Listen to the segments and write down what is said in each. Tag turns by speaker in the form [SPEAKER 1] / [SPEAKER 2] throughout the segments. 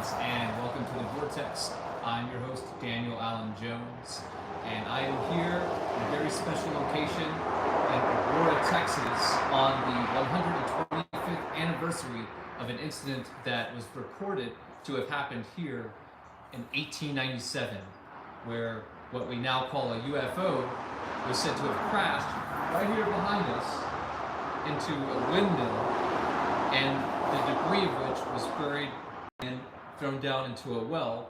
[SPEAKER 1] friends, and welcome to the Vortex. I'm your host, Daniel Allen Jones, and I am here in a very special location in Aurora, Texas, on the 125th anniversary of an incident that was reported to have happened here in 1897, where what we now call a UFO was said to have crashed right here behind us into a windmill, and the debris of which was buried and thrown down into a well.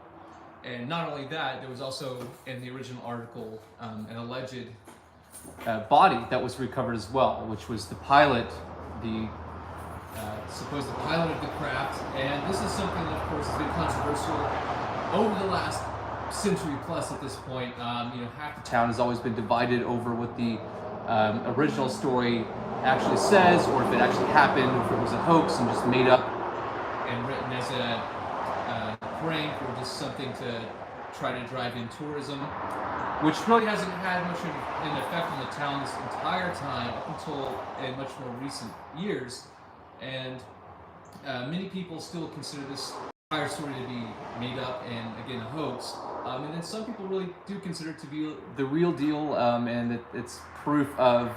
[SPEAKER 1] And not only that, there was also, in the original article, an alleged body that was recovered as well, which was the pilot, the supposed pilot of the craft. And this is something that, of course, has been controversial over the last century plus at this point. Half the town has always been divided over what the original story actually says, or if it actually happened, or if it was a hoax and just made up and written as a prank, or just something to try to drive in tourism, which really hasn't had much of an effect on the town this entire time up until in much more recent years. And many people still consider this entire story to be made up and, again, a hoax. And then some people really do consider it to be the real deal, and that it's proof of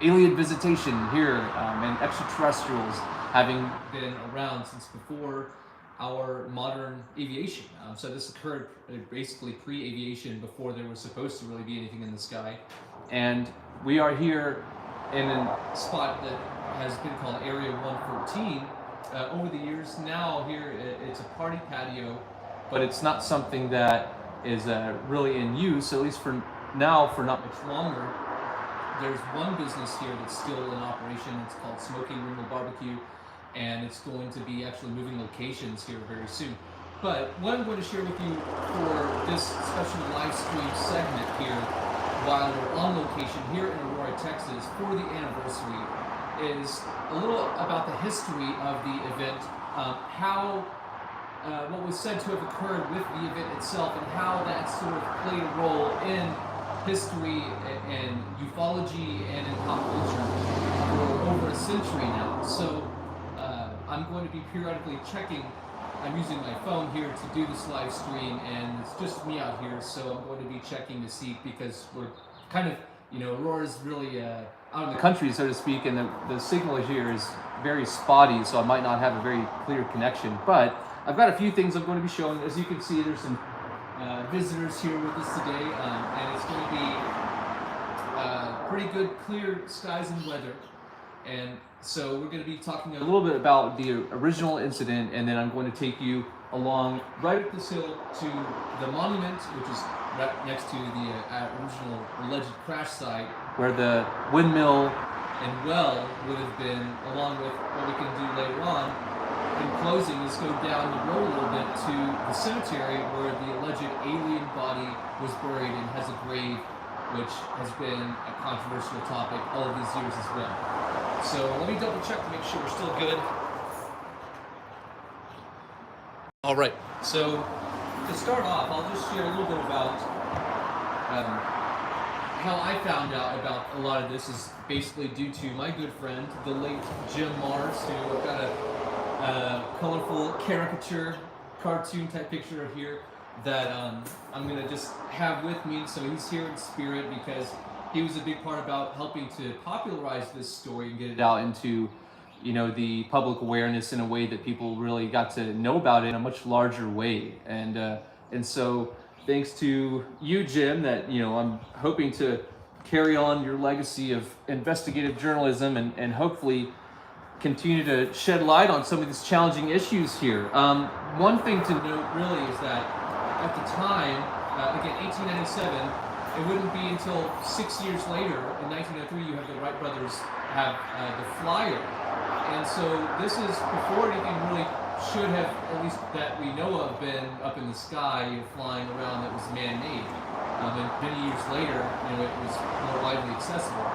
[SPEAKER 1] alien visitation here, and extraterrestrials having been around since before our modern aviation. So this occurred basically pre-aviation, before there was supposed to really be anything in the sky. And we are here in a spot that has been called Area 114 over the years. Now here it's a party patio, but it's not something that is really in use, at least for now, for not much longer. There's one business here that's still in operation. It's called Smoking Windmill Barbecue, and it's going to be actually moving locations here very soon. But what I'm going to share with you for this special live stream segment here, while we're on location here in Aurora, Texas, for the anniversary, is a little about the history of the event, what was said to have occurred with the event itself, and how that sort of played a role in history and ufology and in pop culture for over a century now. So I'm going to be periodically checking. I'm using my phone here to do this live stream, and it's just me out here, so I'm going to be checking to see, because we're kind of, Aurora's really out in the country, so to speak, and the signal here is very spotty, so I might not have a very clear connection. But I've got a few things I'm going to be showing. As you can see, there's some visitors here with us today, and it's going to be pretty good, clear skies and weather. And so we're going to be talking a little bit about the original incident, and then I'm going to take you along right up this hill to the monument, which is right next to the original alleged crash site, where the windmill and well would have been, along with what we can do later on. In closing, let's go down the road a little bit to the cemetery where the alleged alien body was buried and has a grave, which has been a controversial topic all of these years as well. So let me double check to make sure we're still good. All right, so to start off, I'll just share a little bit about how I found out about a lot of this is basically due to my good friend, the late Jim Mars, who I've got a colorful caricature, cartoon type picture here that I'm going to just have with me. So he's here in spirit, because he was a big part about helping to popularize this story and get it out into, the public awareness in a way that people really got to know about it in a much larger way. And so thanks to you, Jim, that, I'm hoping to carry on your legacy of investigative journalism and hopefully continue to shed light on some of these challenging issues here. One thing to note really is that at the time, again, 1897, it wouldn't be until 6 years later, in 1903, you have the Wright brothers have the flyer. And so this is before anything really should have, at least that we know of, been up in the sky, flying around, that was man-made. And many years later, it was more widely accessible.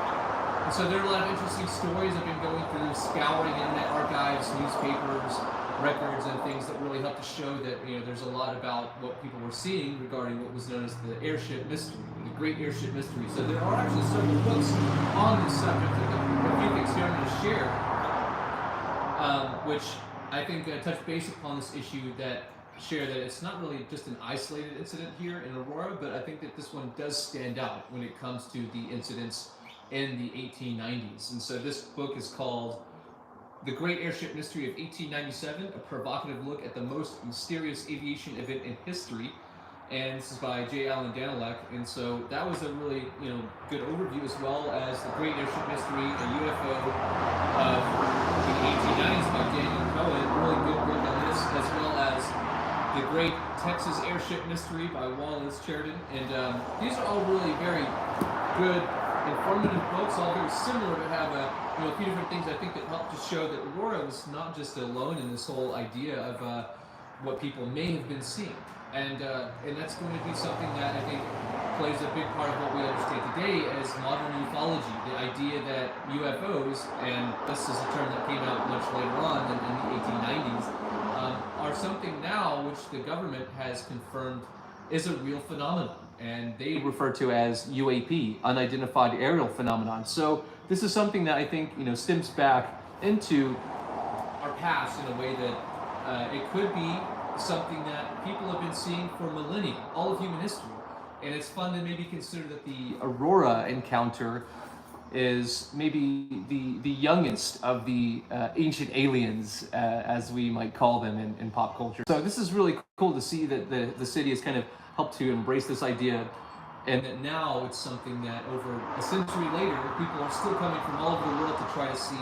[SPEAKER 1] And so there are a lot of interesting stories I've been going through, scouring internet archives, newspapers, records, and things that really help to show that there's a lot about what people were seeing regarding what was known as the airship mystery, the Great Airship Mystery. So there are actually several books on this subject. A few things here I'm going to share, which I think touch base upon this issue that share that it's not really just an isolated incident here in Aurora, but I think that this one does stand out when it comes to the incidents in the 1890s. And so this book is called The Great Airship Mystery of 1897, a provocative look at the most mysterious aviation event in history. And this is by J. Allen Danilek. And so that was a really, good overview, as well as The Great Airship Mystery, a UFO of the 1890s by Daniel Cohen. Really good book on this, as well as The Great Texas Airship Mystery by Wallace Sheridan. And these are all really very good, informative books, all very similar, but have a few different things I think that help to show that Aurora was not just alone in this whole idea of what people may have been seeing. And that's going to be something that I think plays a big part of what we understand today as modern ufology. The idea that UFOs, and this is a term that came out much later on in the 1890s, are something now which the government has confirmed is a real phenomenon. And they refer to as UAP, unidentified aerial phenomenon. So this is something that I think stems back into our past in a way that it could be something that people have been seeing for millennia, all of human history. And it's fun to maybe consider that the Aurora encounter is maybe the youngest of the ancient aliens, as we might call them in pop culture. So this is really cool to see that the city has kind of helped to embrace this idea, and that now it's something that over a century later, people are still coming from all over the world to try to see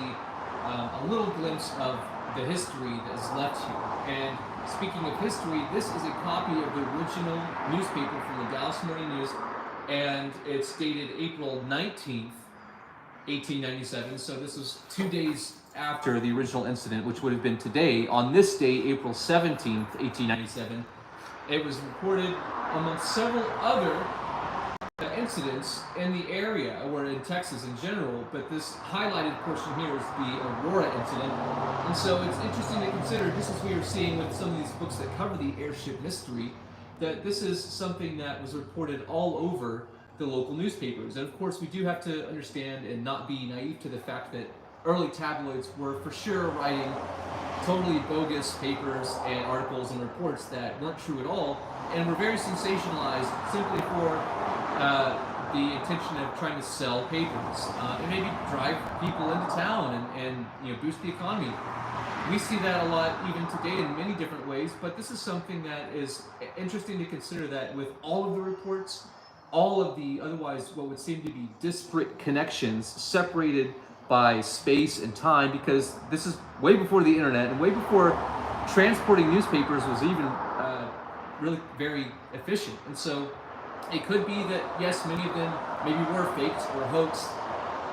[SPEAKER 1] a little glimpse of the history that is left here. And speaking of history, this is a copy of the original newspaper from the Dallas Morning News, and it's dated April 19th, 1897. So this was 2 days after the original incident, which would have been today. On this day, April 17th, 1897, it was reported amongst several other incidents in the area, or in Texas in general, but this highlighted portion here is the Aurora incident. And so it's interesting to consider, just as we are seeing with some of these books that cover the airship mystery, that this is something that was reported all over the local newspapers. And of course, we do have to understand and not be naive to the fact that early tabloids were for sure writing totally bogus papers and articles and reports that weren't true at all, and were very sensationalized simply for the intention of trying to sell papers and maybe drive people into town and boost the economy. We see that a lot even today in many different ways, but this is something that is interesting to consider, that with all of the reports, all of the otherwise what would seem to be disparate connections separated by space and time, because this is way before the internet and way before transporting newspapers was even really very efficient. And so it could be that, yes, many of them maybe were faked or hoaxed,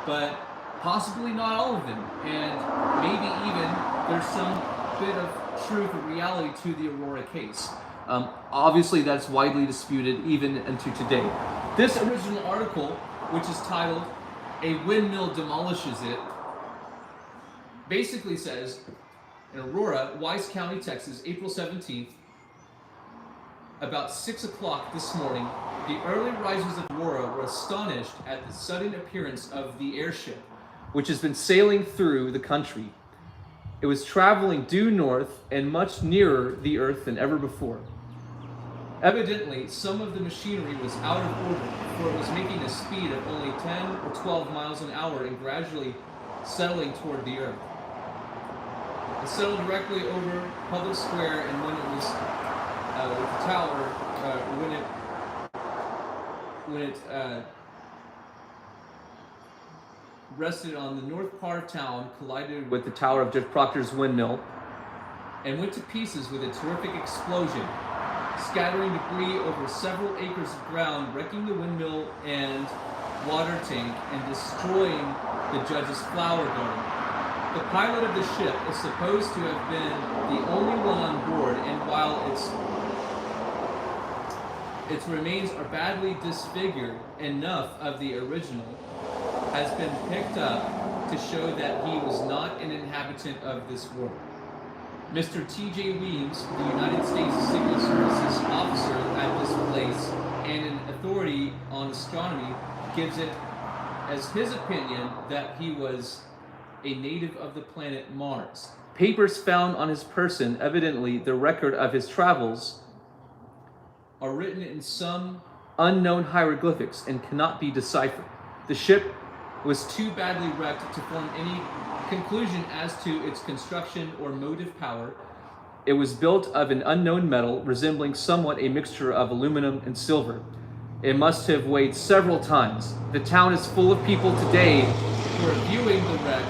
[SPEAKER 1] but possibly not all of them. And maybe even there's some bit of truth or reality to the Aurora case. Obviously, that's widely disputed even into today. This original article, which is titled "A Windmill Demolishes It," basically says, in Aurora, Wise County, Texas, April 17th, about 6 o'clock this morning, the early risers of Aurora were astonished at the sudden appearance of the airship, which has been sailing through the country. It was traveling due north and much nearer the earth than ever before. Evidently, some of the machinery was out of order, for it was making a speed of only 10 or 12 miles an hour and gradually settling toward the earth. It settled directly over Public Square, and when it was with the tower, when it rested on the north part of town, collided with the tower of Judge Proctor's windmill, and went to pieces with a terrific explosion, scattering debris over several acres of ground, wrecking the windmill and water tank, and destroying the judge's flower garden. The pilot of the ship is supposed to have been the only one on board, and while its remains are badly disfigured, enough of the original has been picked up to show that he was not an inhabitant of this world. Mr. T.J. Weems, the United States Signal Services officer at this place and an authority on astronomy, gives it as his opinion that he was a native of the planet Mars. Papers found on his person, evidently the record of his travels, are written in some unknown hieroglyphics and cannot be deciphered. The ship was too badly wrecked to form any conclusion as to its construction or motive power. It was built of an unknown metal resembling somewhat a mixture of aluminum and silver. It must have weighed several tons. The town is full of people today who are viewing the wreck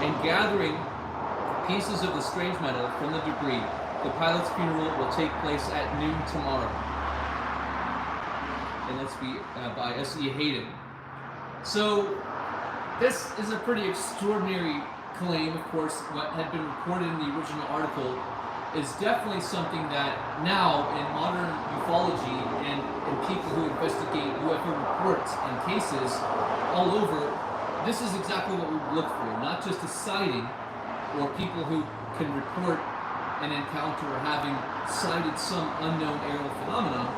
[SPEAKER 1] and gathering pieces of the strange metal from the debris. The pilot's funeral will take place at noon tomorrow. And let's be by S.E. Hayden. So this is a pretty extraordinary claim. Of course, what had been reported in the original article is definitely something that now in modern ufology and people who investigate UFO reports and cases all over, this is exactly what we look for. Not just a sighting or people who can report an encounter or having sighted some unknown aerial phenomena,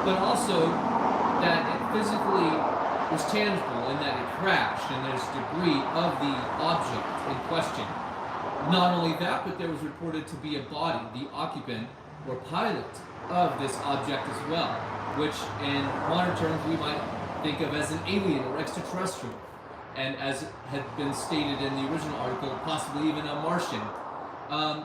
[SPEAKER 1] but also that it physically was tangible and that it crashed and there's debris of the object in question. Not only that, but there was reported to be a body, the occupant or pilot of this object as well, which in modern terms we might think of as an alien or extraterrestrial, and as had been stated in the original article, possibly even a Martian.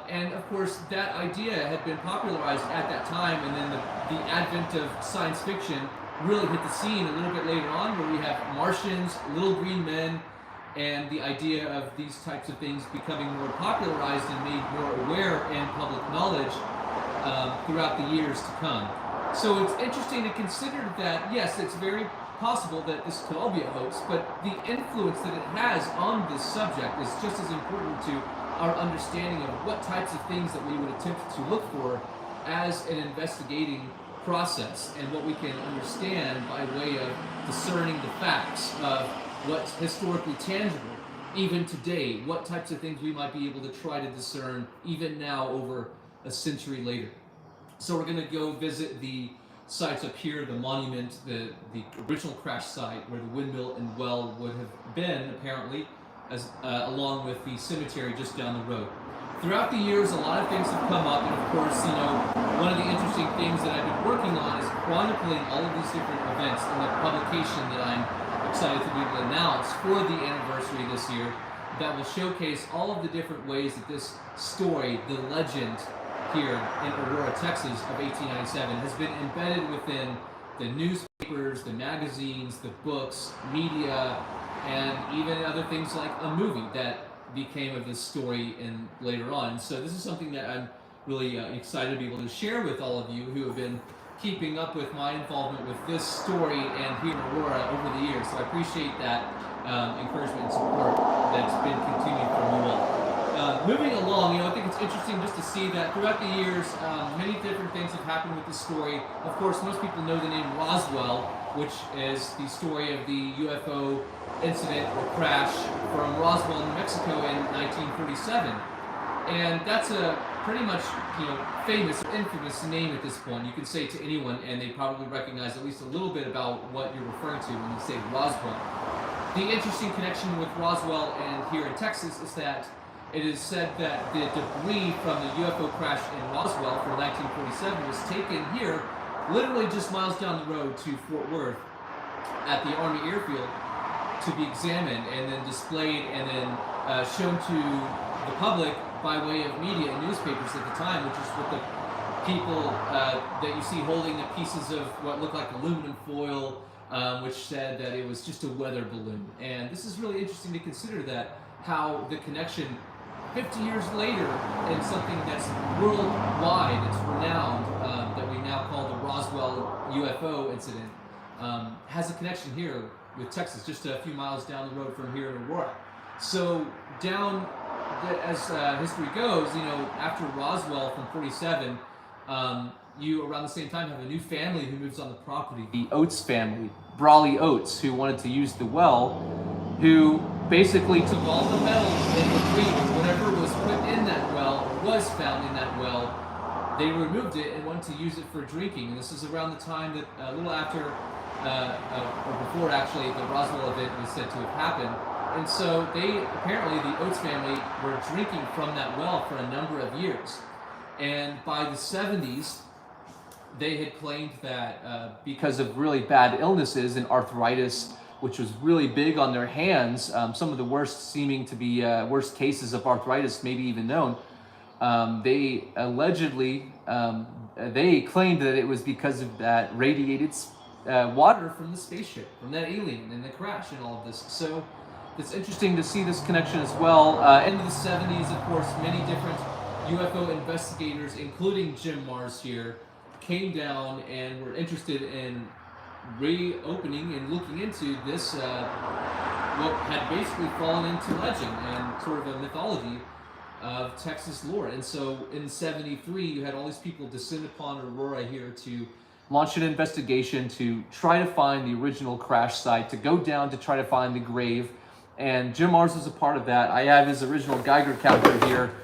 [SPEAKER 1] And of course, that idea had been popularized at that time, and then the advent of science fiction really hit the scene a little bit later on, where we have Martians, little green men, and the idea of these types of things becoming more popularized and made more aware in public knowledge throughout the years to come. So it's interesting to consider that, yes, it's very possible that this could all be a hoax, but the influence that it has on this subject is just as important to our understanding of what types of things that we would attempt to look for as an investigating process, and what we can understand by way of discerning the facts of what's historically tangible, even today, what types of things we might be able to try to discern even now over a century later. So we're going to go visit the sites up here, the monument, the original crash site where the windmill and well would have been, apparently, as along with the cemetery just down the road. Throughout the years, a lot of things have come up, and of course, one of the interesting things that I've been working on is chronicling all of these different events in the publication that I'm excited to be able to announce for the anniversary this year, that will showcase all of the different ways that this story, the legend here in Aurora, Texas of 1897 has been embedded within the newspapers, the magazines, the books, media, and even other things like a movie that became of this story in later on. So this is something that I'm really excited to be able to share with all of you who have been keeping up with my involvement with this story and here in Aurora over the years. So I appreciate that encouragement and support that's been continued from you all. Moving along, I think it's interesting just to see that throughout the years, many different things have happened with this story. Of course, most people know the name Roswell, which is the story of the UFO incident or crash from Roswell, New Mexico in 1947. And that's a pretty much, famous, infamous name at this point. You can say it to anyone and they probably recognize at least a little bit about what you're referring to when you say Roswell. The interesting connection with Roswell and here in Texas is that it is said that the debris from the UFO crash in Roswell from 1947 was taken here, literally just miles down the road to Fort Worth at the Army Airfield to be examined and then displayed and then shown to the public by way of media and newspapers at the time, which is what the people that you see holding the pieces of what looked like aluminum foil, which said that it was just a weather balloon. And this is really interesting to consider, that how the connection 50 years later in something that's worldwide, it's renowned, that we now call the Roswell UFO incident, has a connection here with Texas, just a few miles down the road from here in Aurora. So down, as history goes, after Roswell from 47, you around the same time have a new family who moves on the property, the Oates family, Brawley Oates, who wanted to use the well, who basically took all the metal and debris, whatever was put in that well, or was found in that well, they removed it and wanted to use it for drinking. And this is around the time that, a little after, or before actually, the Roswell event was said to have happened. And so apparently the Oates family were drinking from that well for a number of years. And by the 70s, they had claimed that because of really bad illnesses and arthritis, which was really big on their hands, some of the worst seeming to be worst cases of arthritis maybe even known, they allegedly, they claimed that it was because of that radiated water from the spaceship, from that alien and the crash and all of this. So it's interesting to see this connection as well. Into the 70s, of course, many different UFO investigators, including Jim Mars here, came down and were interested in reopening and looking into this, what had basically fallen into legend and sort of a mythology of Texas lore. And so in 73, you had all these people descend upon Aurora here to launch an investigation to try to find the original crash site, to go down to try to find the grave. And Jim Mars was a part of that. I have his original Geiger counter here,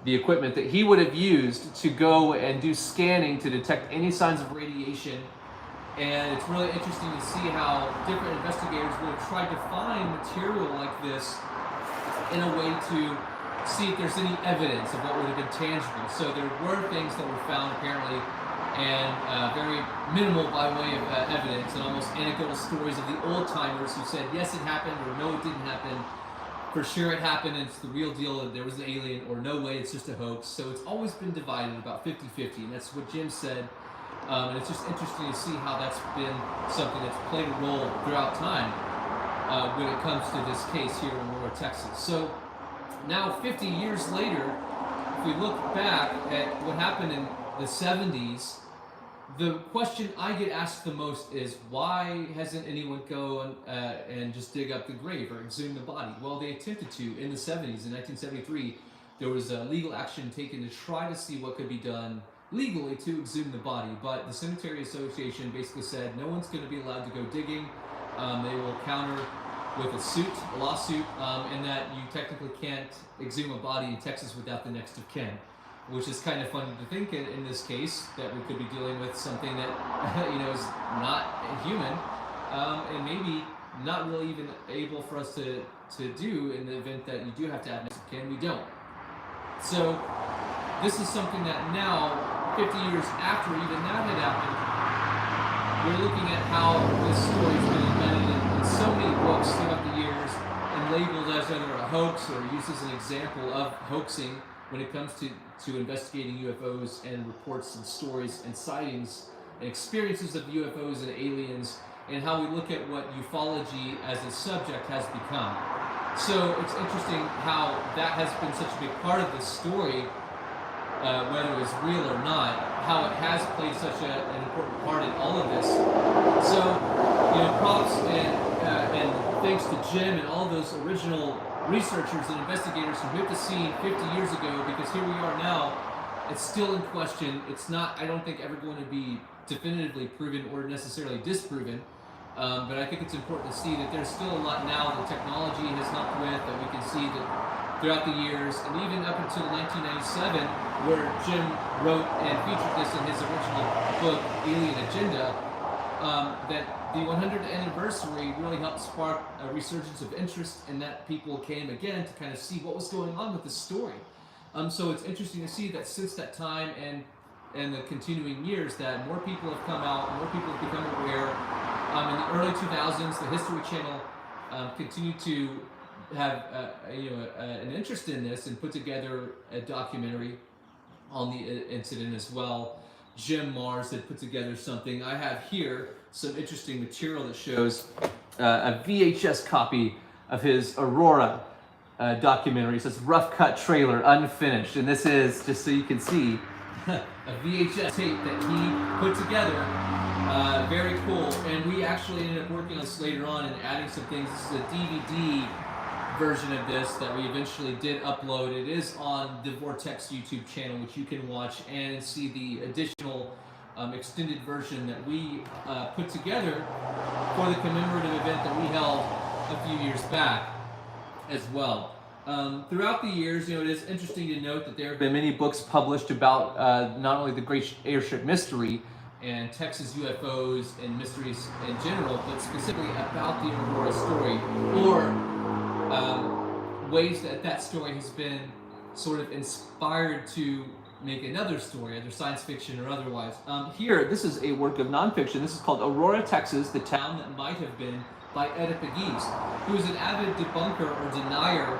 [SPEAKER 1] the equipment that he would have used to go and do scanning to detect any signs of radiation. And it's really interesting to see how different investigators would have tried to find material like this in a way to see if there's any evidence of what would have been tangible. So there were things that were found apparently, and very minimal by way of evidence, and almost anecdotal stories of the old timers who said yes it happened or no it didn't happen. For sure it happened, and it's the real deal, that there was an alien, or no way, it's just a hoax. So it's always been divided about 50-50, and that's what Jim said. And it's just interesting to see how that's been something that's played a role throughout time when it comes to this case here in Aurora, Texas. So now 50 years later, if we look back at what happened in the 70s, the question I get asked the most is, why hasn't anyone go and just dig up the grave or exhume the body? Well, they attempted to in the 70s. In 1973, there was a legal action taken to try to see what could be done legally to exhume the body, but the Cemetery Association basically said no one's going to be allowed to go digging. They will counter with a lawsuit, and that you technically can't exhume a body in Texas without the next of kin. Which is kind of funny to think in this case, that we could be dealing with something that is not human, and maybe not really even able for us to do in the event that you do have to have next of kin. We don't. So this is something that now, 50 years after even that had happened, we're looking at how this story's been embedded in so many books throughout the years and labeled as either a hoax or used as an example of hoaxing when it comes to investigating UFOs and reports and stories and sightings and experiences of UFOs and aliens, and how we look at what ufology as a subject has become. So it's interesting how that has been such a big part of this story, whether it was real or not, how it has played such an important part in all of this. So, props and thanks to Jim and all those original researchers and investigators who hit the scene 50 years ago, because here we are now. It's still in question. It's not, I don't think, ever going to be definitively proven or necessarily disproven, but I think it's important to see that there's still a lot now that technology has helped with, that we can see that throughout the years, and even up until 1997, where Jim wrote and featured this in his original book, Alien Agenda, that the 100th anniversary really helped spark a resurgence of interest, and that people came again to kind of see what was going on with the story. So it's interesting to see that since that time and the continuing years, that more people have come out, more people have become aware. In the early 2000s, the History Channel continued to have an interest in this and put together a documentary on the incident as well. Jim Mars had put together something. I have here some interesting material that shows a VHS copy of his Aurora documentary. It says rough cut trailer, unfinished. And this is, just so you can see, a VHS tape that he put together. Very cool. And we actually ended up working on this later on and adding some things. This is a DVD version of this that we eventually did upload. It is on the Vortex YouTube channel, which you can watch and see the additional extended version that we put together for the commemorative event that we held a few years back as well. Throughout the years, it is interesting to note that there have been many books published about not only the Great Airship Mystery and Texas UFOs and mysteries in general, but specifically about the Aurora story, or ways that story has been sort of inspired to make another story, either science fiction or otherwise. Here, this is a work of nonfiction. This is called Aurora, Texas, the Town That Might Have Been, by Ned the Alien Craft, who is an avid debunker or denier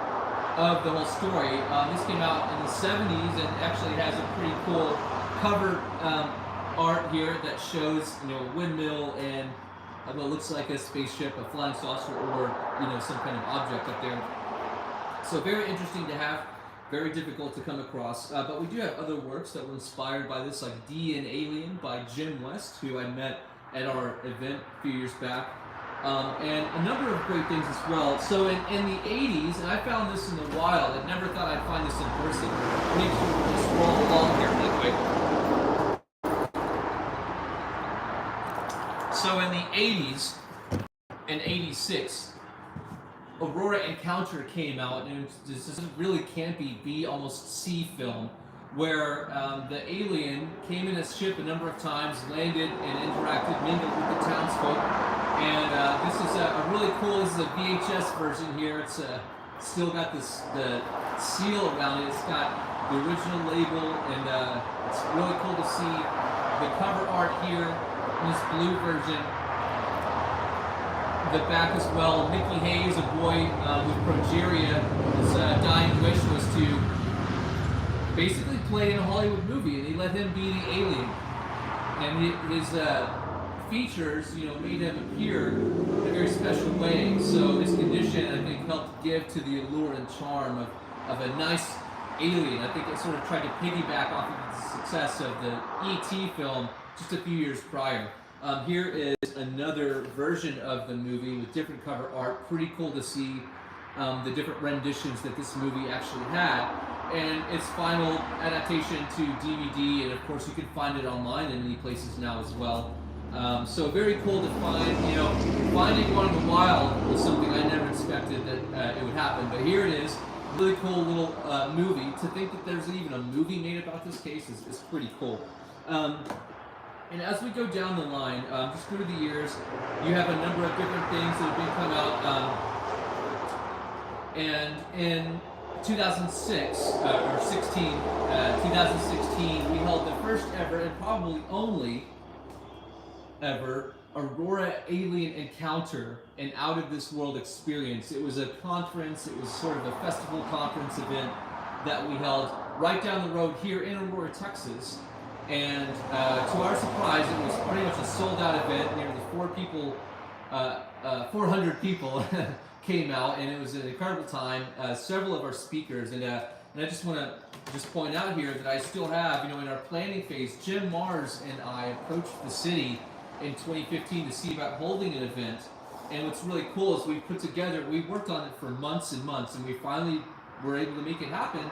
[SPEAKER 1] of the whole story. This came out in the 70s and actually has a pretty cool cover art here that shows, a windmill and what looks like a spaceship, a flying saucer, or some kind of object up there. So very interesting to have, very difficult to come across. But we do have other works that were inspired by this, like D and Alien by Jim West, who I met at our event a few years back. And a number of great things as well. So in the 80s, and I found this in the wild, I never thought I'd find this in person. Make sure we just roll along here really quick. So in the 80s, in 86, Aurora Encounter came out, and this is a really campy B, almost C film, where the alien came in a ship a number of times, landed and interacted, mingled with the townsfolk. And this is a really cool, this is a VHS version here. It's still got the seal around it. It's got the original label, and it's really cool to see the cover art here in this blue version. The back as well. Mickey Hayes, a boy with progeria, his dying wish was to basically play in a Hollywood movie, and he let him be the alien. And his features, made him appear in a very special way. So his condition, I think, helped give to the allure and charm of a nice alien. I think it sort of tried to piggyback off of the success of the E.T. film just a few years prior. Here is another version of the movie with different cover art. Pretty cool to see the different renditions that this movie actually had. And its final adaptation to DVD, and of course you can find it online in many places now as well. So very cool to find, finding one in the wild was something I never expected that it would happen. But here it is, really cool little movie. To think that there's even a movie made about this case is pretty cool. And as we go down the line, just through the years, you have a number of different things that have been come out. And in 2006, or 2016, we held the first ever and probably only ever Aurora Alien Encounter, an out-of-this-world experience. It was a conference, it was sort of a festival conference event that we held right down the road here in Aurora, Texas. And to our surprise, it was pretty much a sold-out event. Nearly 400 people came out, and it was an incredible time. Several of our speakers, and I just want to point out here that I still have, in our planning phase, Jim Mars and I approached the city in 2015 to see about holding an event. And what's really cool is we worked on it for months and months, and we finally were able to make it happen.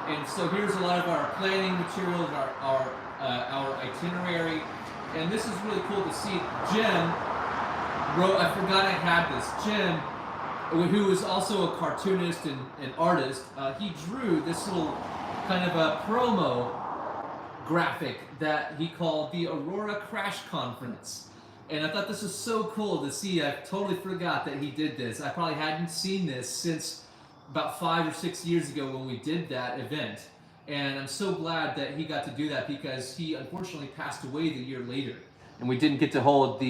[SPEAKER 1] And so here's a lot of our planning materials, our itinerary, and this is really cool to see. Jim wrote, I forgot I had this, Jim, who is also a cartoonist and artist, he drew this little kind of a promo graphic that he called the Aurora Crash Conference. And I thought this was so cool to see. I totally forgot that he did this. I probably hadn't seen this since about 5 or 6 years ago when we did that event. And I'm so glad that he got to do that, because he unfortunately passed away the year later. And we didn't get to hold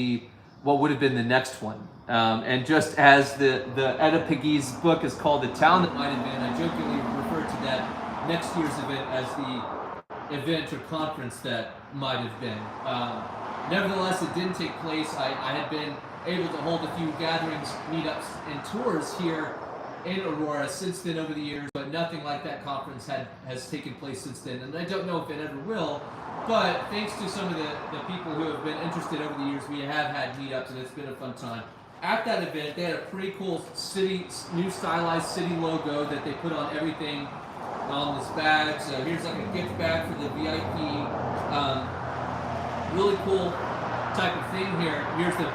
[SPEAKER 1] what would have been the next one. And just as the Etta Piggy's book is called The Town That Might Have Been, I jokingly referred to that next year's event as the event or conference that might have been. Nevertheless, it didn't take place. I had been able to hold a few gatherings, meetups, and tours here in Aurora since then over the years, but nothing like that conference has taken place since then, and I don't know if it ever will. But thanks to some of the people who have been interested over the years, we have had meetups, and it's been a fun time. At that event, they had a pretty cool new stylized city logo that they put on everything on this bag. So here's like a gift bag for the VIP. Really cool type of thing here. Here's the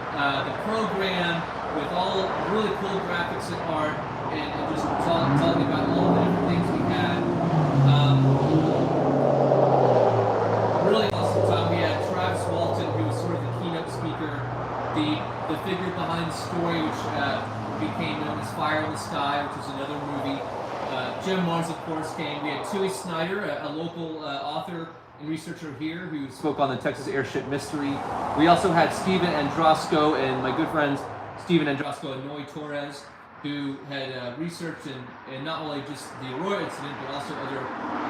[SPEAKER 1] program with all really cool graphics and art, and just talking about all the different things we had. Really awesome time. We had Travis Walton, who was sort of the keynote speaker, the figure behind the story, which became known as Fire in the Sky, which is another movie. Jim Mars, of course, came. We had Tui Snyder, a local author and researcher here, who spoke on the Texas Airship mystery. We also had Stephen Androsco and my good friends Stephen Androsco and Noe Torres, who had researched and not only just the Aurora Incident, but also other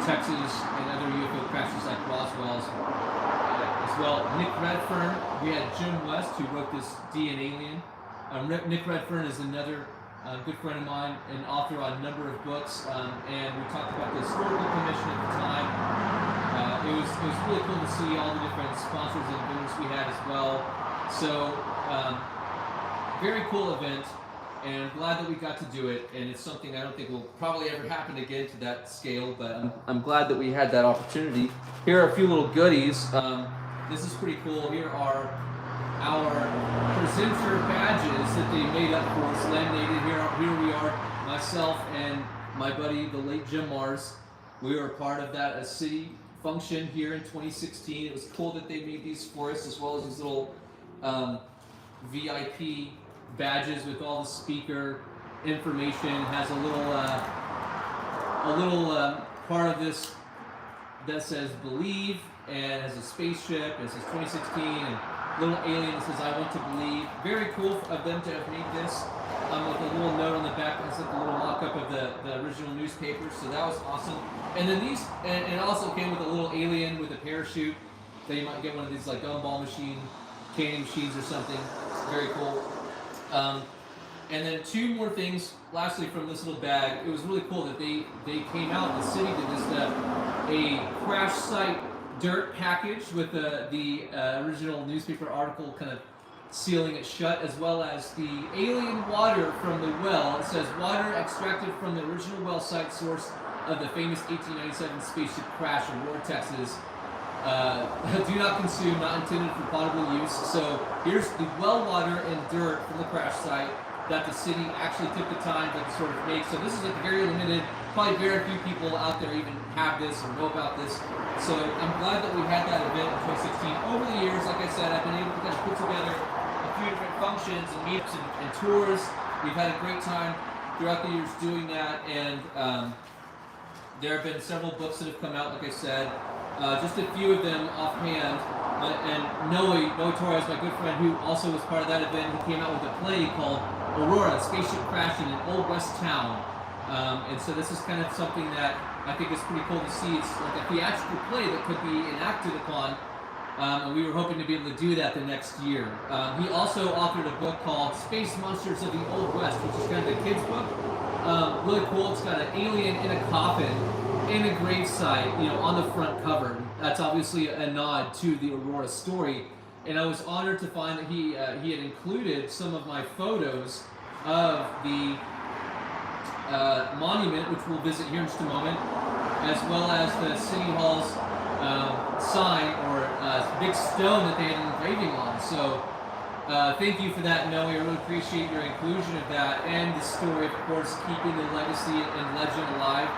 [SPEAKER 1] Texas and other UFO crashes like Roswell's as well. Nick Redfern, we had Jim West, who wrote this D and Alien. Nick Redfern is another good friend of mine, an author on a number of books, and we talked about the Historical Commission at the time. It was really cool to see all the different sponsors and vendors we had as well. So, very cool event. And I'm glad that we got to do it, and it's something I don't think will probably ever happen again to that scale, but I'm glad that we had that opportunity. Here are a few little goodies. This is pretty cool. Here are our presenter badges that they made up for us, laminated. Here we are, myself and my buddy, the late Jim Mars. We were a part of that city function here in 2016. It was cool that they made these for us, as well as these little VIP badges with all the speaker information. It has a little part of this that says "Believe" and has a spaceship. It says 2016 and little alien that says "I want to believe." Very cool of them to have made this with a little note on the back. That's like a little mock-up of the original newspaper. So that was awesome. And then these, and it also came with a little alien with a parachute. So you might get one of these like gumball machine, candy machines or something. Very cool. And then two more things, lastly, from this little bag. It was really cool that they came out, the city did this, a crash site dirt package with the original newspaper article kind of sealing it shut, as well as the alien water from the well. It says, water extracted from the original well site source of the famous 1897 spaceship crash in Aurora, Texas. Do not consume, not intended for potable use. So here's the well water and dirt from the crash site that the city actually took the time to sort of make. So this is like very limited. Probably very few people out there even have this or know about this. So I'm glad that we had that event in 2016. Over the years, like I said, I've been able to kind of put together a few different functions and meetups and tours. We've had a great time throughout the years doing that, and there have been several books that have come out, like I said. Just a few of them offhand, and Noe Torres, my good friend, who also was part of that event, he came out with a play called Aurora, Spaceship Crash in an Old West Town. And so this is kind of something that I think is pretty cool to see. It's like a theatrical play that could be enacted upon, and we were hoping to be able to do that the next year. He also authored a book called Space Monsters of the Old West, which is kind of a kid's book. Really cool. It's got an alien in a coffin in a gravesite, you know, on the front cover. That's obviously a nod to the Aurora story. And I was honored to find that he had included some of my photos of the monument, which we'll visit here in just a moment, as well as the City Hall's sign or big stone that they had an engraving on. So thank you for that, Noe. I really appreciate your inclusion of that and the story, of course, keeping the legacy and legend alive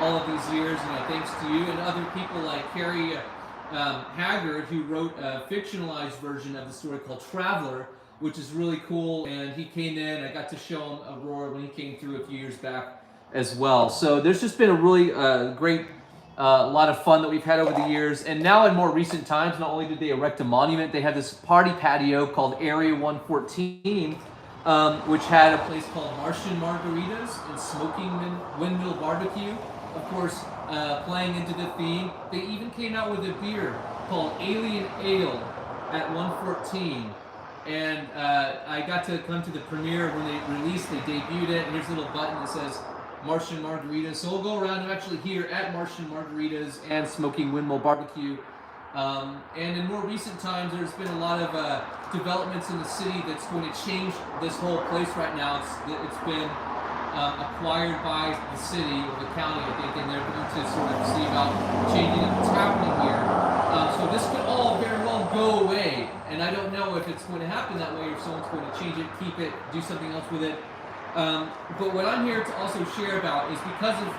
[SPEAKER 1] all of these years. You know, thanks to you and other people like Carrie Haggard, who wrote a fictionalized version of the story called Traveler, which is really cool. And he came in, I got to show him Aurora when he came through a few years back as well. So there's just been a really great lot of fun that we've had over the years. And now in more recent times, not only did they erect a monument, they had this party patio called Area 114, which had a place called Martian Margaritas and Smoking Windmill Barbecue. Of course, playing into the theme. They even came out with a beer called Alien Ale at 114. And I got to come to the premiere when they released, they debuted it, and here's a little button that says Martian Margaritas. So we'll go around. I'm actually here at Martian Margaritas and Smoking Windmill Barbecue. And in more recent times, there's been a lot of developments in the city that's going to change this whole place right now. It's been acquired by the city or the county, I think, and they're going to sort of see about changing it. What's happening here. So this could all very well go away, and I don't know if it's going to happen that way or if someone's going to change it, keep it, do something else with it. But what I'm here to also share about is because of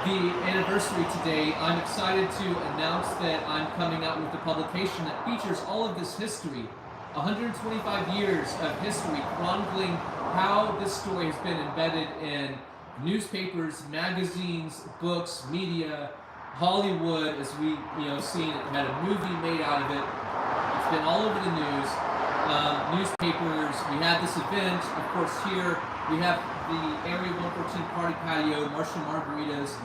[SPEAKER 1] the anniversary today, I'm excited to announce that I'm coming out with a publication that features all of this history 125 years of history chronicling how this story has been embedded in newspapers, magazines, books, media, Hollywood, as we seen it, had a movie made out of it. It's been all over the news, newspapers. We had this event, of course. Here we have the Area 114 party patio, Martian margaritas,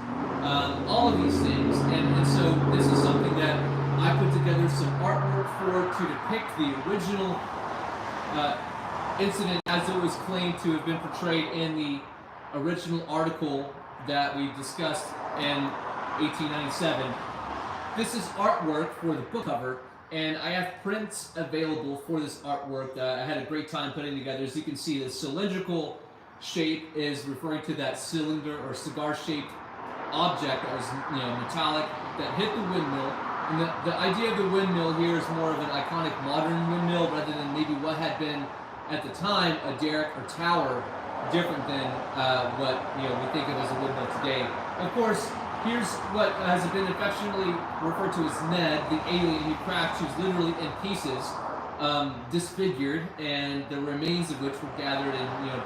[SPEAKER 1] all of these things, and so this is something that I put together some artwork for to depict the original incident as it was claimed to have been portrayed in the original article that we discussed in 1897. This is artwork for the book cover, and I have prints available for this artwork that I had a great time putting together. As you can see, the cylindrical shape is referring to that cylinder or cigar-shaped object that was metallic that hit the windmill. And the idea of the windmill here is more of an iconic modern windmill rather than maybe what had been at the time a derrick or tower, different than what we think of as a windmill today. Of course, here's what has been affectionately referred to as Ned the Alien Craft, who's literally in pieces, disfigured, and the remains of which were gathered and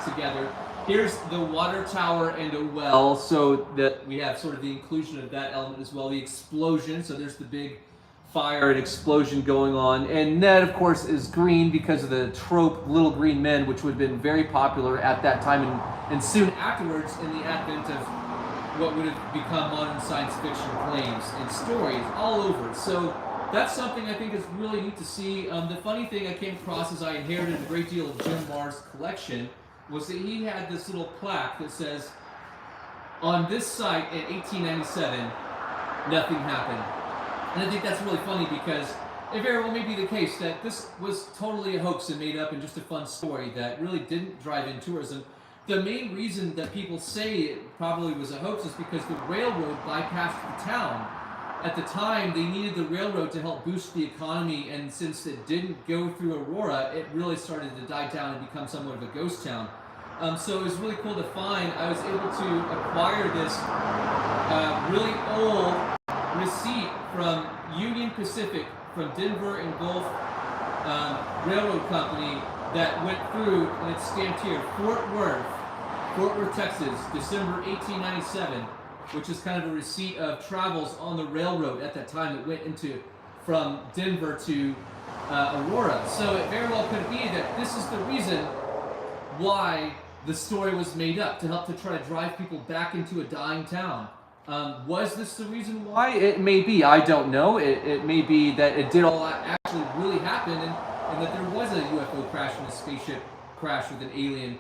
[SPEAKER 1] together. Here's the water tower and a well, so that we have sort of the inclusion of that element as well. The explosion, so there's the big fire and explosion going on. And Ned, of course, is green because of the trope Little Green Men, which would have been very popular at that time and soon afterwards in the advent of what would have become modern science fiction claims and stories all over. So that's something I think is really neat to see. The funny thing I came across as I inherited a great deal of Jim Marr's collection was that he had this little plaque that says, on this site in 1897, nothing happened. And I think that's really funny because it very well may be the case that this was totally a hoax and made up and just a fun story that really didn't drive in tourism. The main reason that people say it probably was a hoax is because the railroad bypassed the town. At the time, they needed the railroad to help boost the economy, and since it didn't go through Aurora, it really started to die down and become somewhat of a ghost town. So it was really cool to find. I was able to acquire this really old receipt from Union Pacific, from Denver and Gulf Railroad Company that went through, and it's stamped here, Fort Worth, Texas, December 1897, which is kind of a receipt of travels on the railroad at that time that went from Denver to Aurora. So it very well could be that this is the reason why the story was made up, to help to try to drive people back into a dying town. Was this the reason why? It may be. I don't know. It may be that it did all actually really happen, and that there was a UFO crash and a spaceship crash with an alien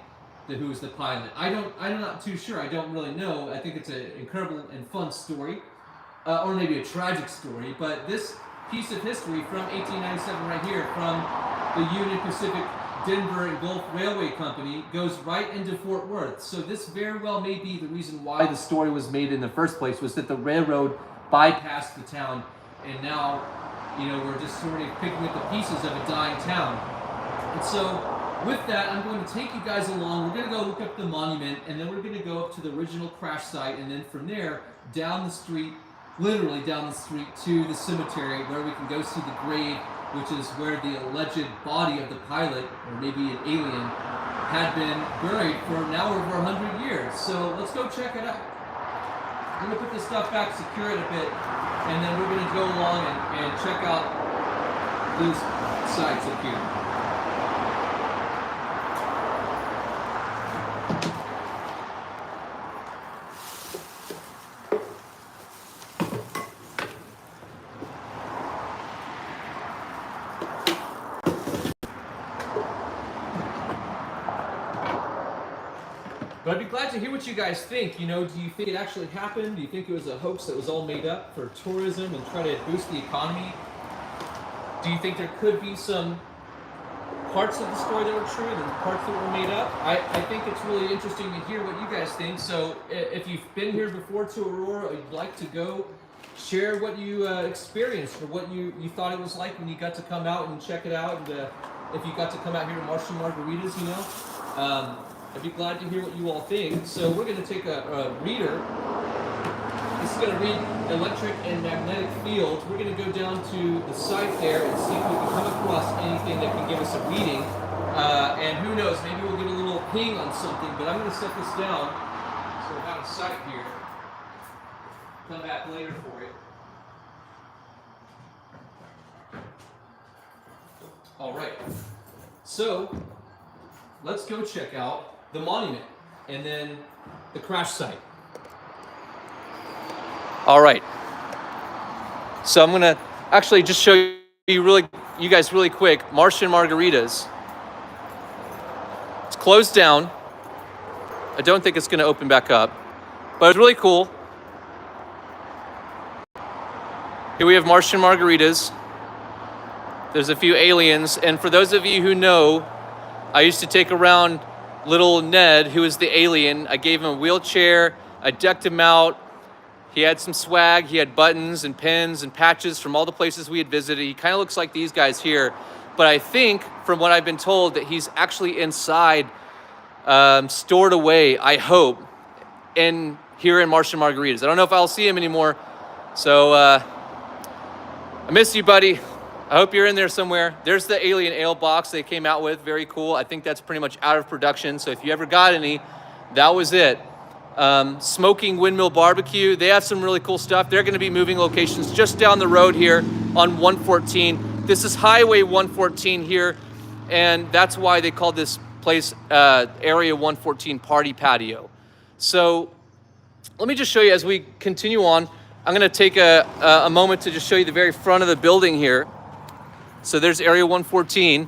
[SPEAKER 1] who was the pilot. I'm not too sure. I don't really know. I think it's an incredible and fun story, or maybe a tragic story. But this piece of history from 1897 right here, from the Union Pacific Denver and Gulf Railway Company, goes right into Fort Worth. So this very well may be the reason why the story was made in the first place, was that the railroad bypassed the town, and now, we're just sort of picking up the pieces of a dying town. And so, with that, I'm going to take you guys along. We're going to go look up the monument, and then we're going to go up to the original crash site, and then from there, down the street, literally down the street, to the cemetery, where we can go see the grave, which is where the alleged body of the pilot, or maybe an alien, had been buried for now over 100 years. So let's go check it out. I'm going to put this stuff back, secure it a bit, and then we're going to go along and check out these sites up here. But I'd be glad to hear what you guys think. Do you think it actually happened? Do you think it was a hoax that was all made up for tourism and try to boost the economy? Do you think there could be some parts of the story that were true and parts that were made up? I think it's really interesting to hear what you guys think. So if you've been here before to Aurora, or you'd like to go, share what you experienced or what you thought it was like when you got to come out and check it out. And if you got to come out here to Martian Margaritas, I'd be glad to hear what you all think. So we're going to take a reader. This is going to read electric and magnetic fields. We're going to go down to the site there and see if we can come across anything that can give us a reading. And who knows, maybe we'll get a little ping on something, but I'm going to set this down so we're out of sight here. Come back later for it. All right, so let's go check out the monument and then the crash site. All right, so I'm gonna actually just show you guys really quick, Martian margaritas. It's closed down. I don't think it's gonna open back up, but it's really cool. Here we have Martian margaritas. There's a few aliens, and for those of you who know, I used to take around little Ned, who is the alien. I gave him a wheelchair, I decked him out. He had some swag, he had buttons and pins and patches from all the places we had visited. He kind of looks like these guys here, but I think, from what I've been told, that he's actually inside, stored away, I hope, here in Martian Margaritas. I don't know if I'll see him anymore, so I miss you, buddy. I hope you're in there somewhere. There's the alien ale box they came out with. Very cool. I think that's pretty much out of production. So if you ever got any, that was it. Smoking Windmill Barbecue. They have some really cool stuff. They're going to be moving locations just down the road here on 114. This is Highway 114 here, and that's why they called this place Area 114 Party Patio. So let me just show you as we continue on. I'm going to take a moment to just show you the very front of the building here. So there's Area 114.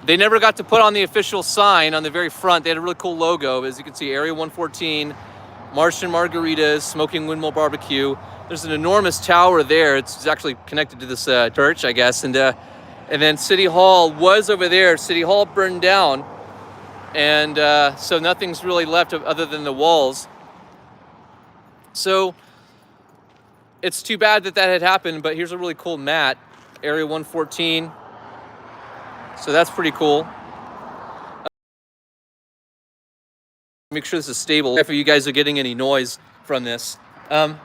[SPEAKER 1] They never got to put on the official sign on the very front. They had a really cool logo. As you can see, Area 114, Martian Margaritas, Smoking Windmill Barbecue. There's an enormous tower there. It's actually connected to this church, I guess. And then City Hall was over there. City Hall burned down. And so nothing's really left other than the walls. So it's too bad that had happened, but here's a really cool mat. Area 114. So that's pretty cool. Make sure this is stable. If you guys are getting any noise from this. Yeah,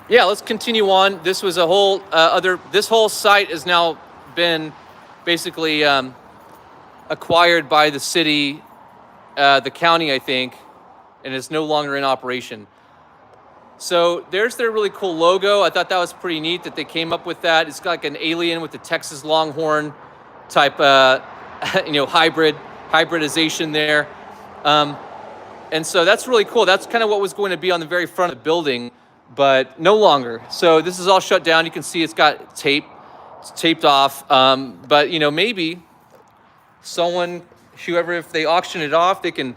[SPEAKER 1] let's continue on. This was a whole this whole site has now been basically acquired by the city, the county, I think, and is no longer in operation. So there's their really cool logo. I thought that was pretty neat that they came up with that. It's got like an alien with the Texas Longhorn type, hybridization there. And so that's really cool. That's kind of what was going to be on the very front of the building, but no longer. So this is all shut down. You can see it's got tape. It's taped off. But maybe someone, whoever, if they auction it off, they can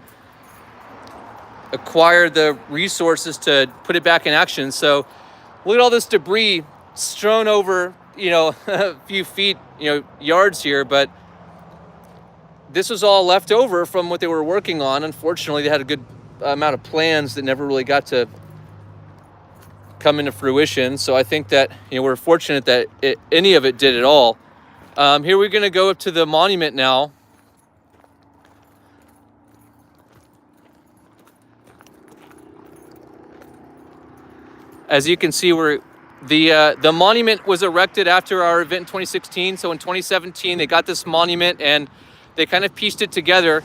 [SPEAKER 1] acquire the resources to put it back in action. So look at all this debris strewn over, a few feet, yards here, but this was all left over from what they were working on. Unfortunately, they had a good amount of plans that never really got to come into fruition. So I think that, we're fortunate that any of it did at all. Here we're going to go up to the monument now. As you can see, the monument was erected after our event in 2016. So in 2017, they got this monument and they kind of pieced it together.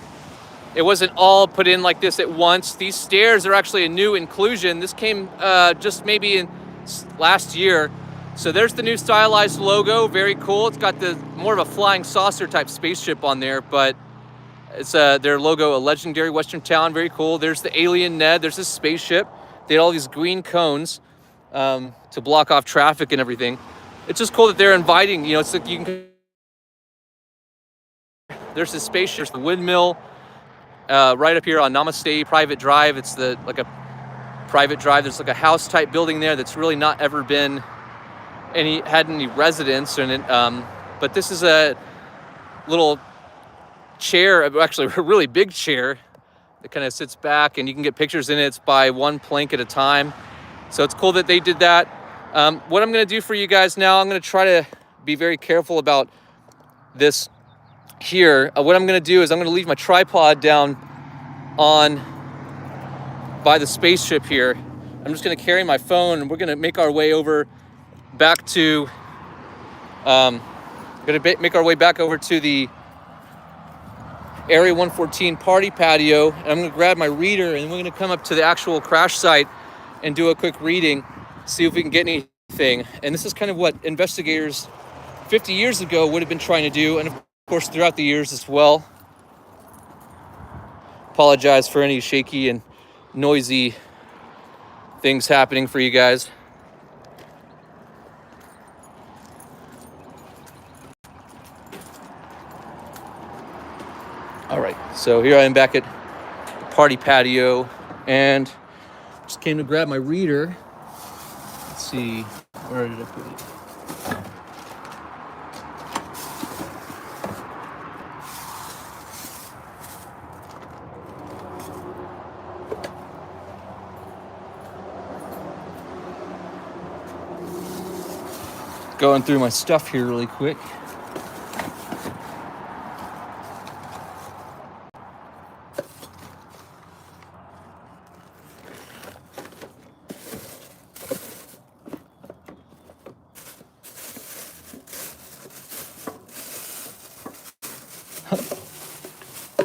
[SPEAKER 1] It wasn't all put in like this at once. These stairs are actually a new inclusion. This came just maybe in last year. So there's the new stylized logo. Very cool. It's got the more of a flying saucer type spaceship on there, but it's their logo, a legendary Western town. Very cool. There's the alien Ned. There's this spaceship. They had all these green cones to block off traffic and everything. It's just cool that they're inviting, it's like you can. There's the spaceship, there's the windmill right up here on Namaste Private Drive. It's like a private drive. There's like a house type building there that's really not ever been had any residents in it. But this is a little chair, actually a really big chair that kind of sits back and you can get pictures in it. It's by one plank at a time. So it's cool that they did that. What I'm going to do for you guys now, I'm going to try to be very careful about this here. What I'm going to do is I'm going to leave my tripod down by the spaceship here.
[SPEAKER 2] I'm just going to carry my phone, and we're going to make our way over back to make our way back over to the Area 114 party patio. And I'm going to grab my reader, and we're going to come up to the actual crash site and do a quick reading, see if we can get anything. And this is kind of what investigators 50 years ago would have been trying to do, and of course throughout the years as well. Apologize for any shaky and noisy things happening for you guys. All right, so here I am back at the party patio, and just came to grab my reader. Let's see, where did I put it? Going through my stuff here really quick.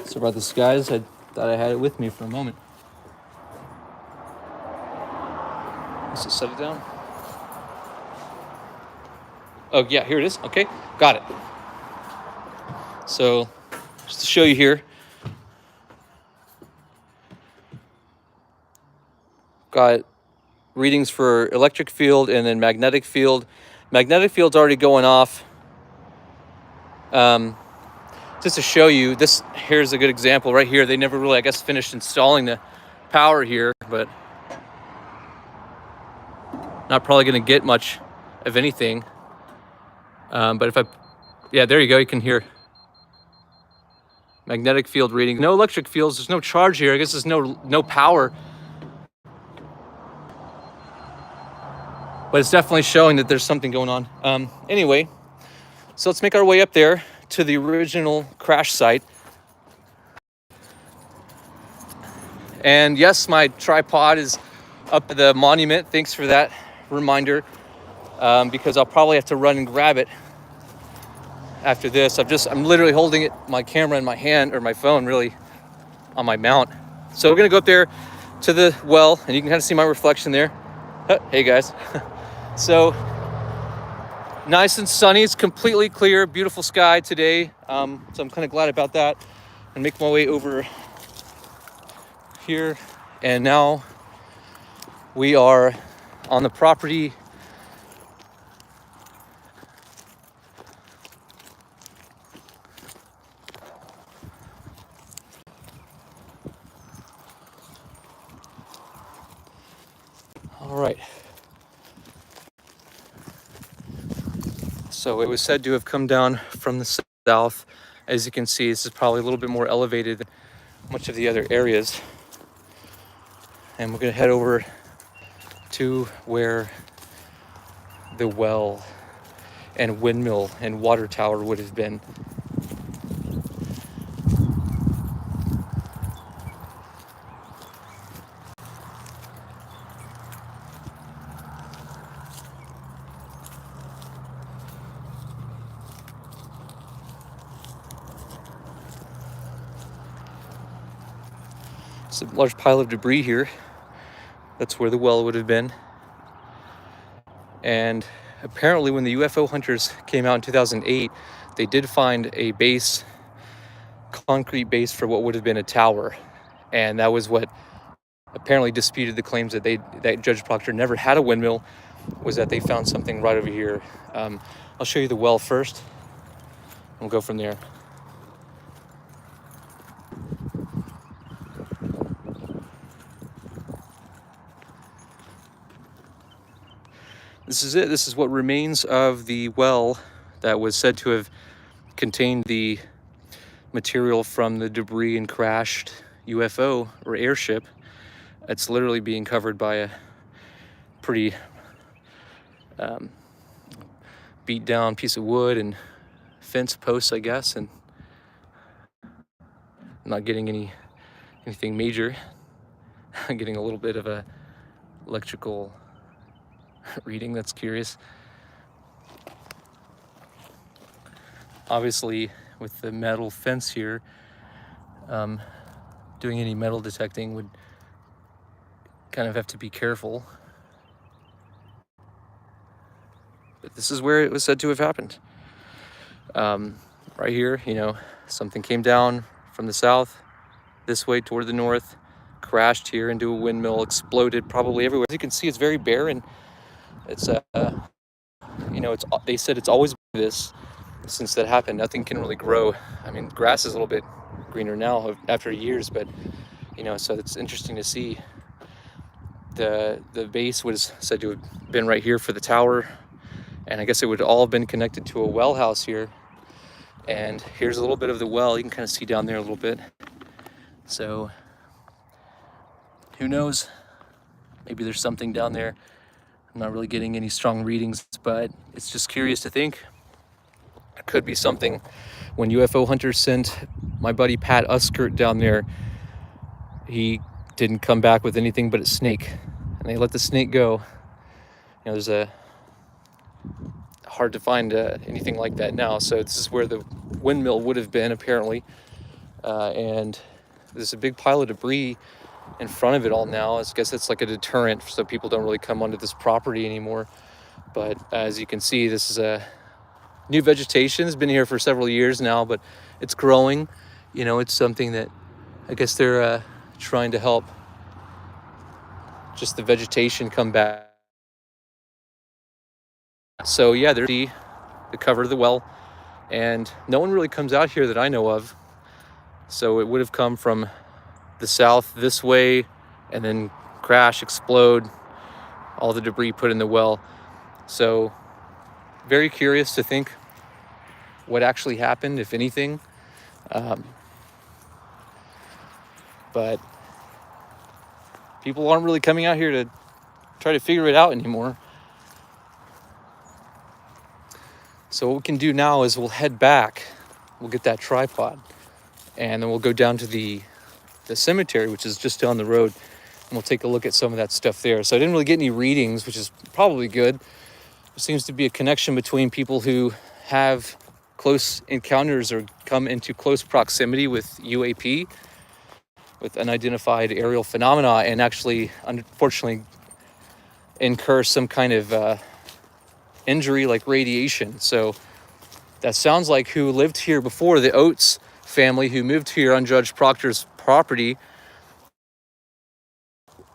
[SPEAKER 2] Sorry about this, guys. I thought I had it with me for a moment. Let's just set it down. Oh, yeah, here it is. Okay, got it. So, just to show you here, got readings for electric field and then magnetic field. Magnetic field's already going off. Just to show you, this here's a good example right here. They never really, I guess, finished installing the power here, but not probably going to get much of anything. But if yeah, there you go. You can hear magnetic field reading. No electric fields. There's no charge here. I guess there's no power. But it's definitely showing that there's something going on. Anyway, so let's make our way up there to the original crash site. And yes, my tripod is up at the monument. Thanks for that reminder. Because I'll probably have to run and grab it after this. I'm literally holding it, my camera in my hand, or my phone really, on my mount. So we're gonna go up there to the well, and you can kind of see my reflection there. Hey guys. So nice and sunny. It's completely clear, beautiful sky today. So I'm kind of glad about that. And make my way over here, and now we are on the property. All right. So it was said to have come down from the south. As you can see, this is probably a little bit more elevated than much of the other areas. And we're gonna head over to where the well and windmill and water tower would have been. It's a large pile of debris here. That's where the well would have been. And apparently when the UFO hunters came out in 2008, they did find a base, concrete base for what would have been a tower. And that was what apparently disputed the claims that Judge Proctor never had a windmill, was that they found something right over here. I'll show you the well first. We'll go from there. This is it. This is what remains of the well that was said to have contained the material from the debris and crashed UFO or airship. It's literally being covered by a pretty beat down piece of wood and fence posts, I guess, and I'm not getting anything major. I'm getting a little bit of a electrical reading. That's curious. Obviously, with the metal fence here, doing any metal detecting would kind of have to be careful. But this is where it was said to have happened. Right here, you know, something came down from the south this way toward the north, crashed here into a windmill, exploded probably everywhere. As you can see, it's very barren. It's you know, they said it's always been this since that happened. Nothing can really grow. I mean, grass is a little bit greener now after years, but you know, so it's interesting to see. The base was said to have been right here for the tower, and I guess it would all have been connected to a well house here. And here's a little bit of the well. You can kind of see down there a little bit. So who knows? Maybe there's something down there. I'm not really getting any strong readings, but it's just curious to think. It could be something. When UFO hunters sent my buddy Pat Uskert down there, he didn't come back with anything but a snake. And they let the snake go. You know, there's hard to find anything like that now. So this is where the windmill would have been, apparently. And there's a big pile of debris in front of it all now. I guess it's like a deterrent so people don't really come onto this property anymore. But as you can see, this is a new vegetation. It's been here for several years now, but it's growing. You know, it's something that I guess they're trying to help just the vegetation come back. So yeah, there's the cover of the well, and no one really comes out here that I know of. So it would have come from the south this way, and then crash, explode, all the debris put in the well. So very curious to think what actually happened, if anything. But people aren't really coming out here to try to figure it out anymore. So what we can do now is we'll head back. We'll get that tripod, and then we'll go down to the cemetery, which is just down the road, and we'll take a look at some of that stuff there. So I didn't really get any readings, which is probably good. There seems to be a connection between people who have close encounters or come into close proximity with UAP, with unidentified aerial phenomena, and actually, unfortunately, incur some kind of injury like radiation. So that sounds like who lived here before, the Oates family, who moved here on Judge Proctor's property.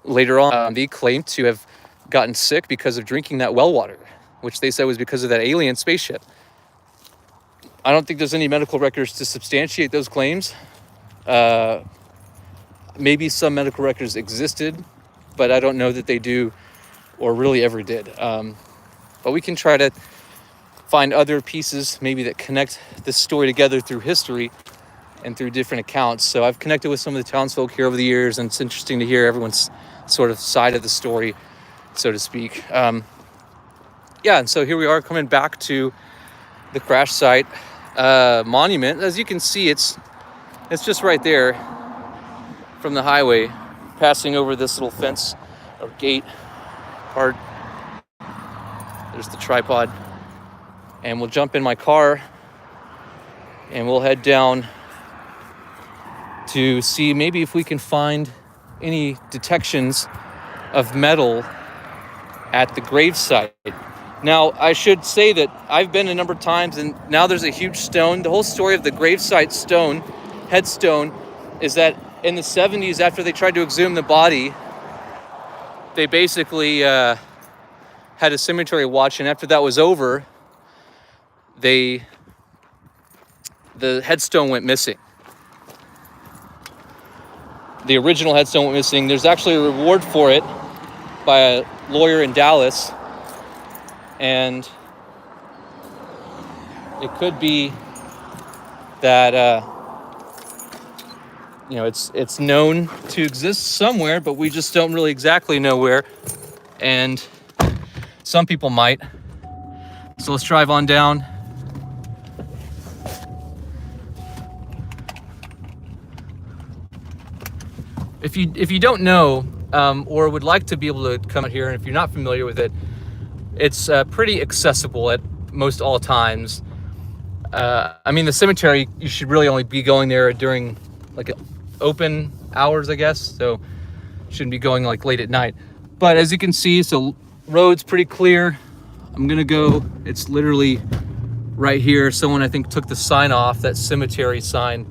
[SPEAKER 2] Later on, they claimed to have gotten sick because of drinking that well water, which they said was because of that alien spaceship. I don't think there's any medical records to substantiate those claims. Maybe some medical records existed, but I don't know that they do or really ever did. But we can try to find other pieces maybe that connect this story together through history and through different accounts. So I've connected with some of the townsfolk here over the years, and it's interesting to hear everyone's sort of side of the story, so to speak. Yeah, and so here we are coming back to the crash site monument. As you can see, it's just right there from the highway, passing over this little fence or gate part. There's the tripod, and we'll jump in my car and we'll head down to see maybe if we can find any detections of metal at the gravesite. Now, I should say that I've been a number of times, and now there's a huge stone. The whole story of the gravesite stone, headstone, is that in the 70s, after they tried to exhume the body, they basically had a cemetery watch, and after that was over, the headstone went missing. The original headstone went missing. There's actually a reward for it by a lawyer in Dallas, and it could be that it's known to exist somewhere, but we just don't really exactly know where, and some people might. So let's drive on down. If you don't know, or would like to be able to come out here, and if you're not familiar with it, it's pretty accessible at most all times. I mean, the cemetery, you should really only be going there during like open hours, I guess. So shouldn't be going like late at night. But as you can see, so road's pretty clear. I'm gonna go, it's literally right here. Someone, I think, took the sign off, that cemetery sign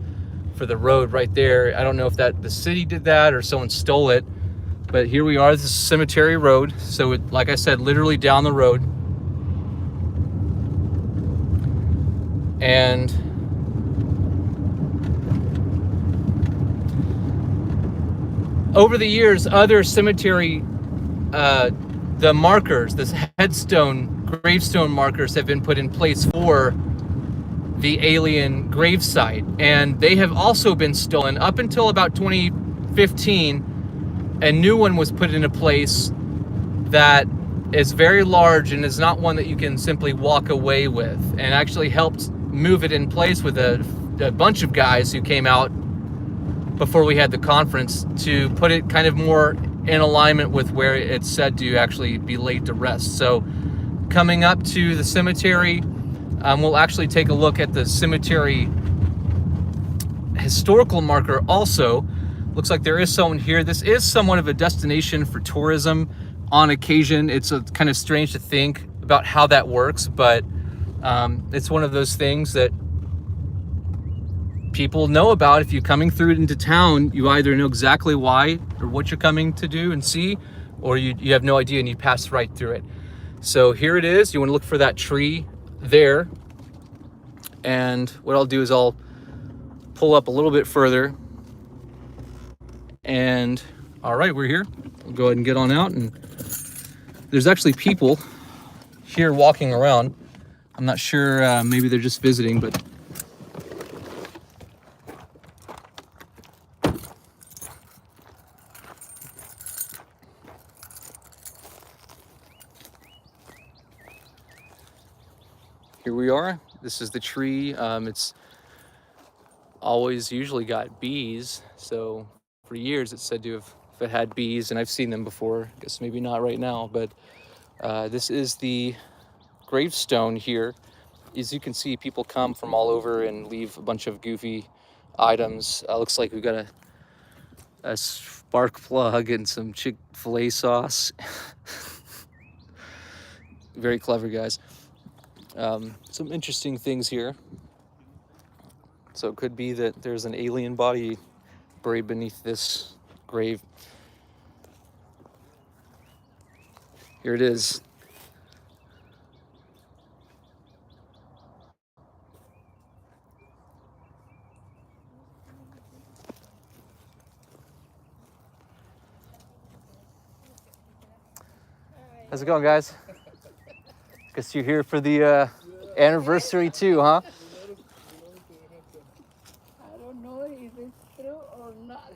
[SPEAKER 2] for the road right there. I don't know if that the city did that or someone stole it, but here we are. This is Cemetery Road. So it, like I said, literally down the road. And over the years, other cemetery, the markers, this headstone, gravestone markers have been put in place for the alien gravesite, and they have also been stolen. Up until about 2015, a new one was put into place that is very large and is not one that you can simply walk away with, and actually helped move it in place with a bunch of guys who came out before we had the conference to put it kind of more in alignment with where it's said to actually be laid to rest. So coming up to the cemetery, we'll actually take a look at the cemetery historical marker also. Looks like there is someone here. This is somewhat of a destination for tourism on occasion. It's kind of strange to think about how that works, but it's one of those things that people know about. If you're coming through into town, you either know exactly why or what you're coming to do and see, or you have no idea and you pass right through it. So here it is. You want to look for that tree there. And what I'll do is I'll pull up a little bit further. And all right, we're here. We'll go ahead and get on out. And there's actually people here walking around. I'm not sure, maybe they're just visiting, but here we are. This is the tree. It's always usually got bees. So for years it's said to have, if it had bees, and I've seen them before, I guess maybe not right now, but this is the gravestone here. As you can see, people come from all over and leave a bunch of goofy items. Looks like we've got a spark plug and some Chick-fil-A sauce. Very clever guys. Some interesting things here. So it could be that there's an alien body buried beneath this grave. Here it is. How's it going, guys? Guess you're here for the anniversary too, huh?
[SPEAKER 3] I don't know if it's true or not.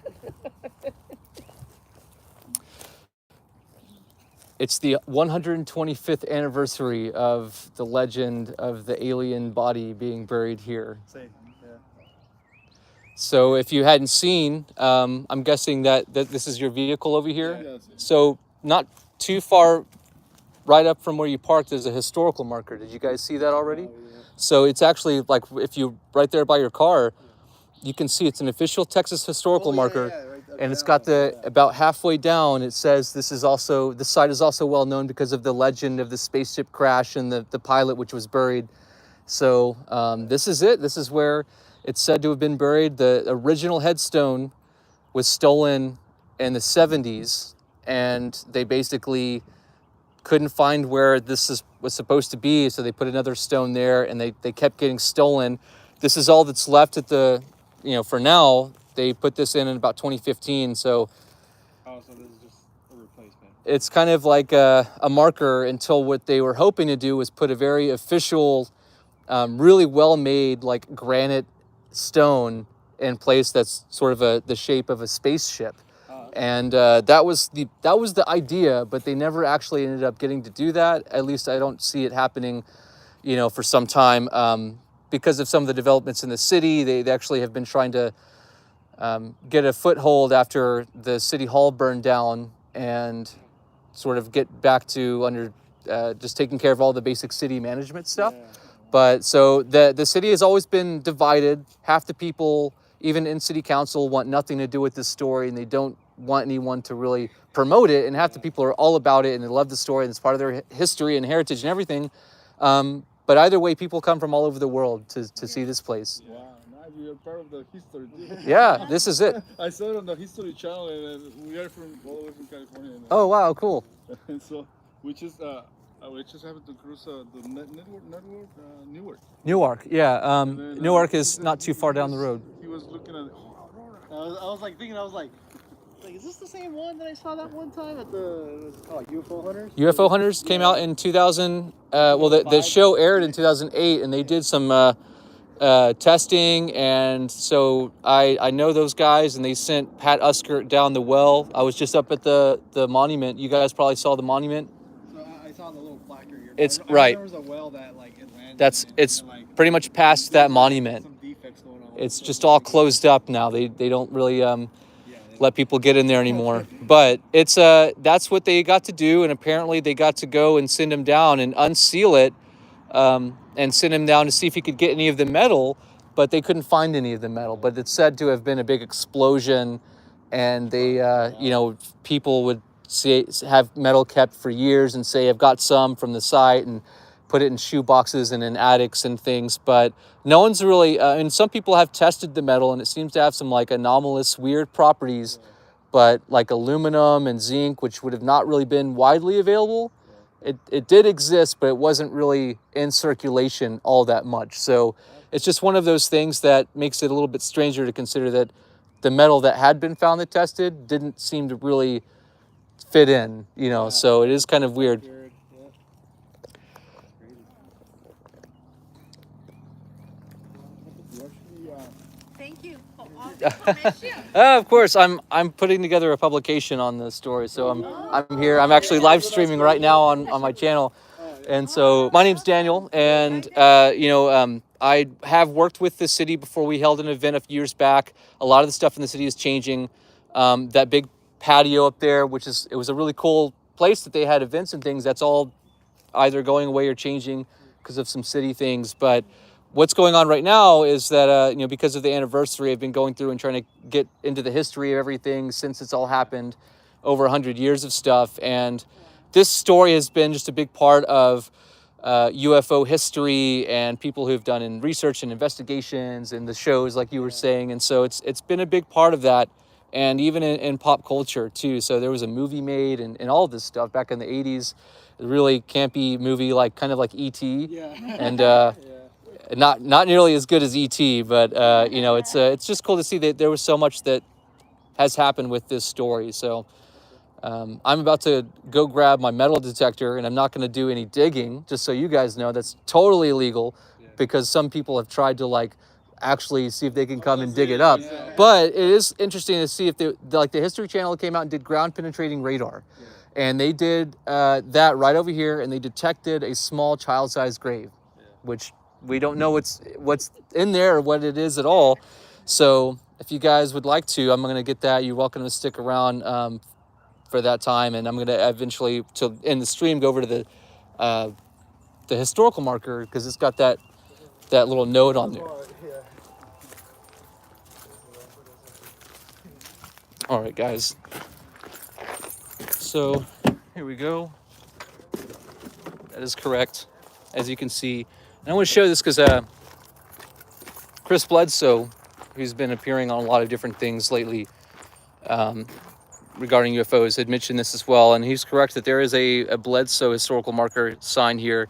[SPEAKER 2] It's the 125th anniversary of the legend of the alien body being buried here.
[SPEAKER 4] Same, yeah.
[SPEAKER 2] So if you hadn't seen, I'm guessing that this is your vehicle over here.
[SPEAKER 4] Yeah.
[SPEAKER 2] So not too far right up from where you parked is a historical marker. Did you guys see that already?
[SPEAKER 4] Oh, yeah.
[SPEAKER 2] So it's actually like, if you right there by your car, you can see it's an official Texas historical marker.
[SPEAKER 4] Right
[SPEAKER 2] And it's got about halfway down, it says this site is also well known because of the legend of the spaceship crash and the pilot which was buried. So this is it. This is where it's said to have been buried. The original headstone was stolen in the 70s, and they basically couldn't find where this was supposed to be, so they put another stone there, and they kept getting stolen. This is all that's left at the, for now. They put this in about 2015, so
[SPEAKER 4] Oh, so this is just a replacement.
[SPEAKER 2] it's kind of like a marker until what they were hoping to do was put a very official, really well-made like granite stone in place that's sort of the shape of a spaceship. And that was the idea, but they never actually ended up getting to do that. At least I don't see it happening, for some time, because of some of the developments in the city. They actually have been trying to get a foothold after the city hall burned down and sort of get back to under just taking care of all the basic city management stuff.
[SPEAKER 4] Yeah.
[SPEAKER 2] But so the city has always been divided. Half the people, even in city council, want nothing to do with this story, and they don't want anyone to really promote it. And half the people are all about it, and they love the story, and it's part of their history and heritage and everything. But either way, people come from all over the world to see this place.
[SPEAKER 4] Wow, nice. You're part of the history too.
[SPEAKER 2] Yeah, this is it.
[SPEAKER 4] I saw it on the History Channel, and we are from all the way from California.
[SPEAKER 2] Oh, wow, cool.
[SPEAKER 4] And so we just happened to cruise the Newark.
[SPEAKER 2] Newark, yeah.
[SPEAKER 4] And then,
[SPEAKER 2] Newark
[SPEAKER 4] he
[SPEAKER 2] is
[SPEAKER 4] said
[SPEAKER 2] not too far down the road.
[SPEAKER 4] He was looking at Aurora. I was like thinking, is this the same one that I saw that one time at the UFO Hunters?
[SPEAKER 2] UFO Hunters came out in 2000. Well, the show aired in 2008, and they did some testing. And so I know those guys, and they sent Pat Uskert down the well. I was just up at the monument. You guys probably saw the monument.
[SPEAKER 4] So I saw the little placard here.
[SPEAKER 2] It's
[SPEAKER 4] I
[SPEAKER 2] right.
[SPEAKER 4] There was a well that it landed.
[SPEAKER 2] It's pretty much past that monument.
[SPEAKER 4] Some defects going on.
[SPEAKER 2] It's just all closed up now. They don't really let people get in there anymore. But it's that's what they got to do, and apparently they got to go and send him down and unseal it, and send him down to see if he could get any of the metal, but they couldn't find any of the metal. But it's said to have been a big explosion, and they people would have metal kept for years and say, I've got some from the site, and put it in shoe boxes and in attics and things. But no one's really, and some people have tested the metal, and it seems to have some anomalous, weird properties, but like aluminum and zinc, which would have not really been widely available. It did exist, but it wasn't really in circulation all that much. So it's just one of those things that makes it a little bit stranger to consider that the metal that had been found and tested didn't seem to really fit in, so it is kind of weird.
[SPEAKER 3] Thank you for all the information.
[SPEAKER 2] Of course, I'm putting together a publication on this story, so I'm here. I'm actually live streaming right now on my channel, and so my name's Daniel, and I have worked with the city before. We held an event a few years back. A lot of the stuff in the city is changing. That big patio up there, it was a really cool place that they had events and things. That's all either going away or changing because of some city things. But what's going on right now is that, because of the anniversary, I've been going through and trying to get into the history of everything since it's all happened, over 100 years of stuff. And this story has been just a big part of UFO history and people who've done in research and investigations and the shows, like you were saying. And so it's been a big part of that. And even in pop culture too. So there was a movie made and all this stuff back in the 80s, a really campy movie, kind of like E.T.
[SPEAKER 4] Yeah.
[SPEAKER 2] And not nearly as good as E.T., but it's just cool to see that there was so much that has happened with this story. So I'm about to go grab my metal detector, and I'm not going to do any digging, just so you guys know. That's totally illegal because some people have tried to actually see if they can come and dig it up.
[SPEAKER 4] Yeah.
[SPEAKER 2] But it is interesting to see if the History Channel came out and did ground penetrating radar. And they did that right over here, and they detected a small child-sized grave, which we don't know what's in there or what it is at all. So if you guys would like to, I'm going to get that. You're welcome to stick around for that time, and I'm going to eventually, to end the stream, go over to the historical marker because it's got that little note on there. All right, guys. So here we go. That is correct, as you can see. And I want to show this because Chris Bledsoe, who's been appearing on a lot of different things lately regarding UFOs, had mentioned this as well. And he's correct that there is a Bledsoe historical marker sign here.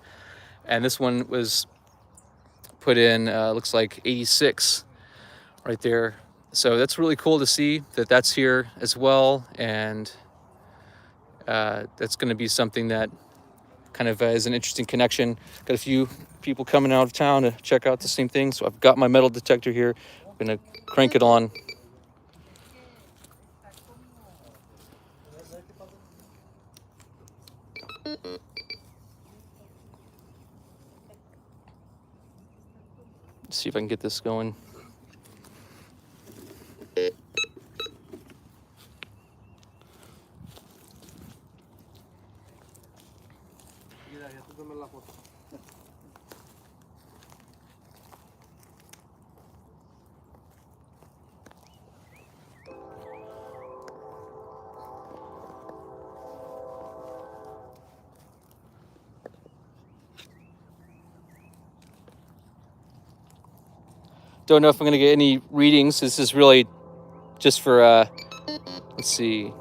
[SPEAKER 2] And this one was put in, looks like 86 right there. So that's really cool to see that that's here as well. And that's going to be something that kind of is an interesting connection. Got a few people coming out of town to check out the same thing. So I've got my metal detector here. I'm going to crank it on. Let's see if I can get this going.
[SPEAKER 4] ya te tomé la foto.
[SPEAKER 2] Don't know if I'm going to get any readings. This is really just for, let's see.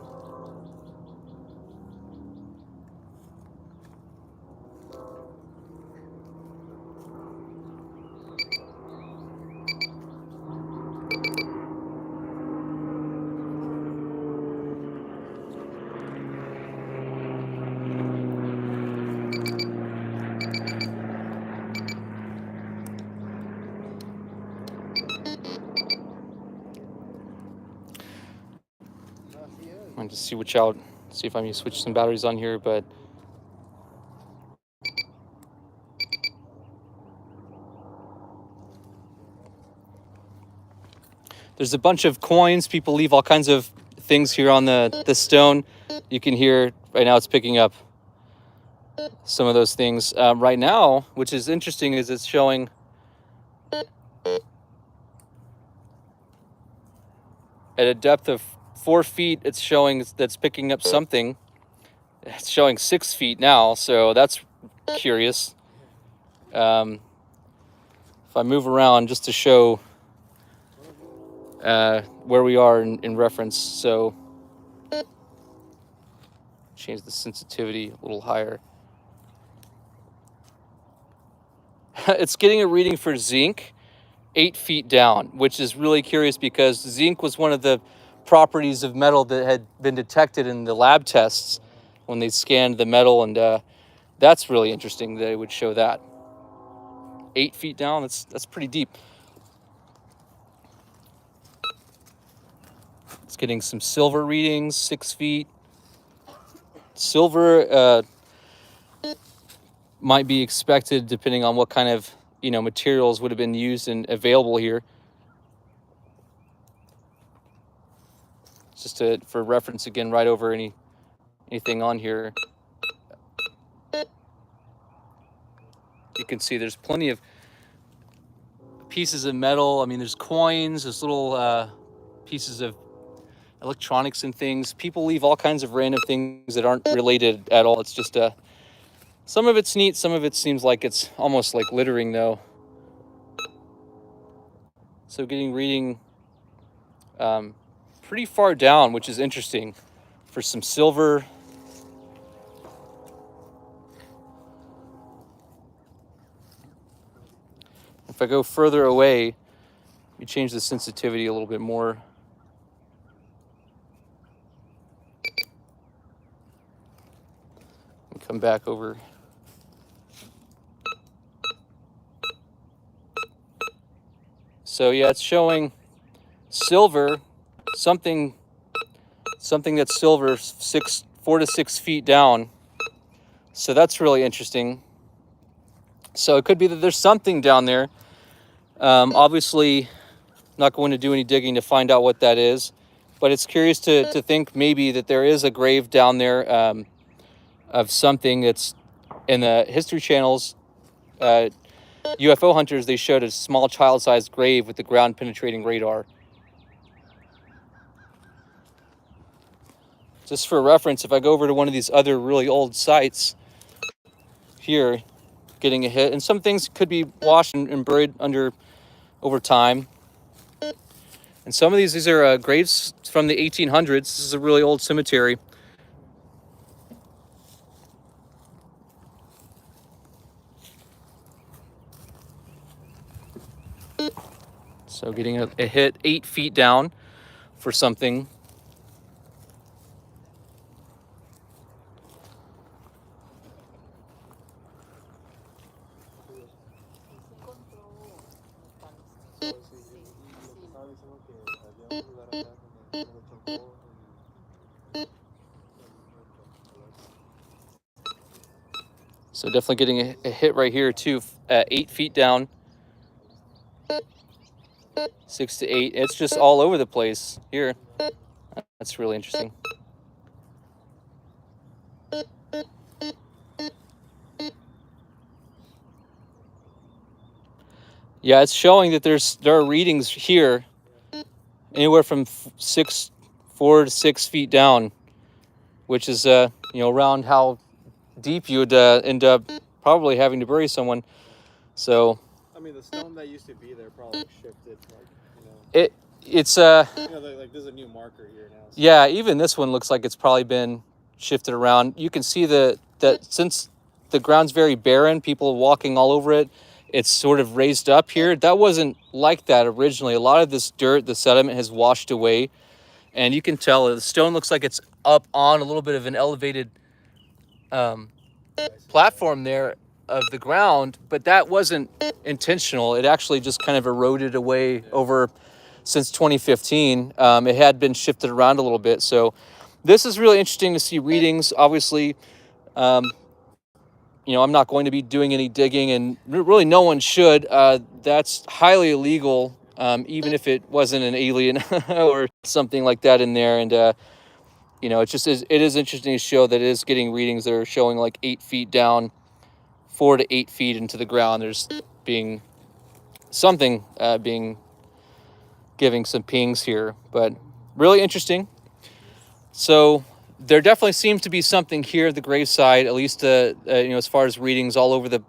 [SPEAKER 2] I'm just see which out, see if I need to switch some batteries on here, but there's a bunch of coins. People leave all kinds of things here on the stone. You can hear right now it's picking up some of those things. Right now, which is interesting, is it's showing at a depth of 4 feet, it's showing that's picking up something. It's showing 6 feet now, so that's curious. If I move around just to show where we are in reference, so change the sensitivity a little higher. It's getting a reading for zinc 8 feet down, which is really curious because zinc was one of the properties of metal that had been detected in the lab tests when they scanned the metal, and that's really interesting that it would show that. 8 feet down, that's pretty deep. It's getting some silver readings, 6 feet. Silver might be expected depending on what kind of materials would have been used and available here. Just for reference again, right over anything on here. You can see there's plenty of pieces of metal. I mean, there's coins, there's little pieces of electronics and things. People leave all kinds of random things that aren't related at all. It's just some of it's neat, some of it seems like it's almost like littering though. So getting reading pretty far down, which is interesting for some silver. If I go further away, you change the sensitivity a little bit more. And come back over. So yeah, it's showing silver, something that's silver, 4 to 6 feet down. So that's really interesting. So it could be that there's something down there. Obviously, not going to do any digging to find out what that is, but it's curious to think maybe that there is a grave down there of something that's in the History Channel's UFO hunters. They showed a small child-sized grave with the ground-penetrating radar. Just for reference, if I go over to one of these other really old sites here, getting a hit, and some things could be washed and buried over time. And some of these are graves from the 1800s. This is a really old cemetery. So getting a hit 8 feet down for something. So definitely getting a hit right here too, 8 feet down, 6 to 8. It's just all over the place here. That's really interesting. Yeah, it's showing that there are readings here anywhere from 4 to 6 feet down, which is around how deep you would end up probably having to bury someone. So
[SPEAKER 4] I mean, the stone that used to be there probably shifted, like,
[SPEAKER 2] it's
[SPEAKER 4] like there's a new marker here now. So.
[SPEAKER 2] yeah, even this one looks like it's probably been shifted around. You can see that since the ground's very barren, people are walking all over it. It's sort of raised up here. That wasn't like that originally. A lot of this dirt, the sediment has washed away, and you can tell the stone looks like it's up on a little bit of an elevated platform there of the ground, but that wasn't intentional. It actually just kind of eroded away over since 2015. It had been shifted around a little bit. So this is really interesting to see readings. Obviously, I'm not going to be doing any digging, and really no one should. That's highly illegal, even if it wasn't an alien or something like that in there. And it is interesting to show that it is getting readings that are showing like 8 feet down, 4 to 8 feet into the ground. There's being something giving some pings here, but really interesting. So there definitely seems to be something here at the graveside, at least as far as readings all over the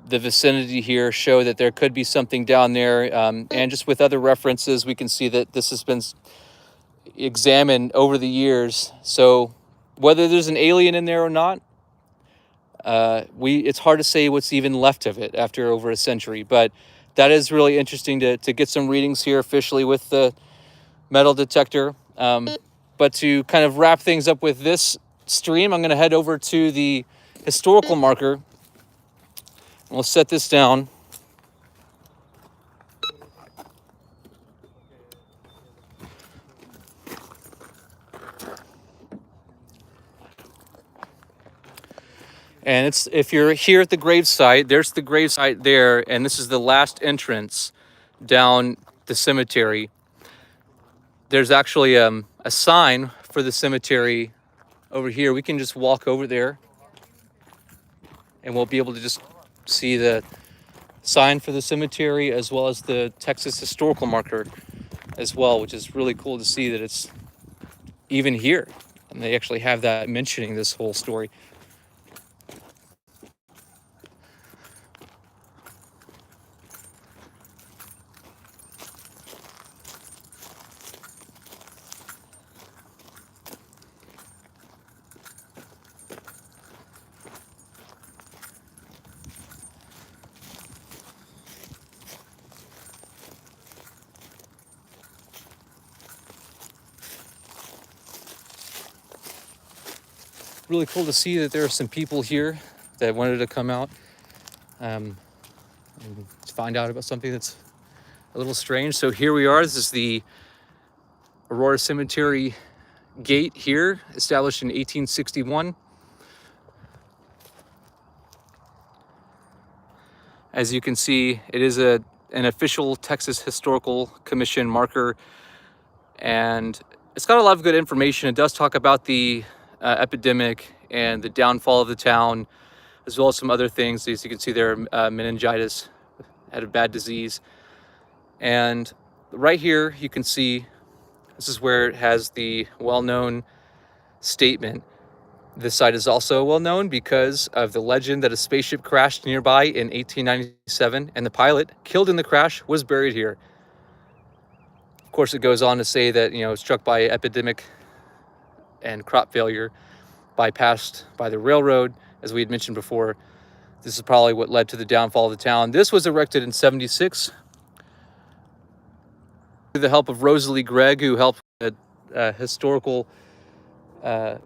[SPEAKER 2] vicinity here show that there could be something down there, and just with other references we can see that this has been examined over the years. So whether there's an alien in there or not, it's hard to say what's even left of it after over a century, but that is really interesting to get some readings here officially with the metal detector. But to kind of wrap things up with this stream, I'm going to head over to the historical marker, and we'll set this down. And if you're here at the gravesite, there's the gravesite there, and this is the last entrance down the cemetery. There's actually a sign for the cemetery over here. We can just walk over there, and we'll be able to just see the sign for the cemetery as well as the Texas historical marker as well, which is really cool to see that it's even here. And they actually have that mentioning this whole story. Really cool to see that there are some people here that wanted to come out and find out about something that's a little strange. So here we are. This is the Aurora Cemetery gate here, established in 1861. As you can see, it is an official Texas Historical Commission marker, and it's got a lot of good information. It does talk about the epidemic and the downfall of the town, as well as some other things. As you can see there, meningitis, had a bad disease. And right here, you can see, this is where it has the well-known statement. This site is also well known because of the legend that a spaceship crashed nearby in 1897, and the pilot killed in the crash was buried here. Of course, it goes on to say that, struck by epidemic and crop failure, bypassed by the railroad, as we had mentioned before. This is probably what led to the downfall of the town. This was erected in 76 with the help of Rosalie Gregg, who helped a historical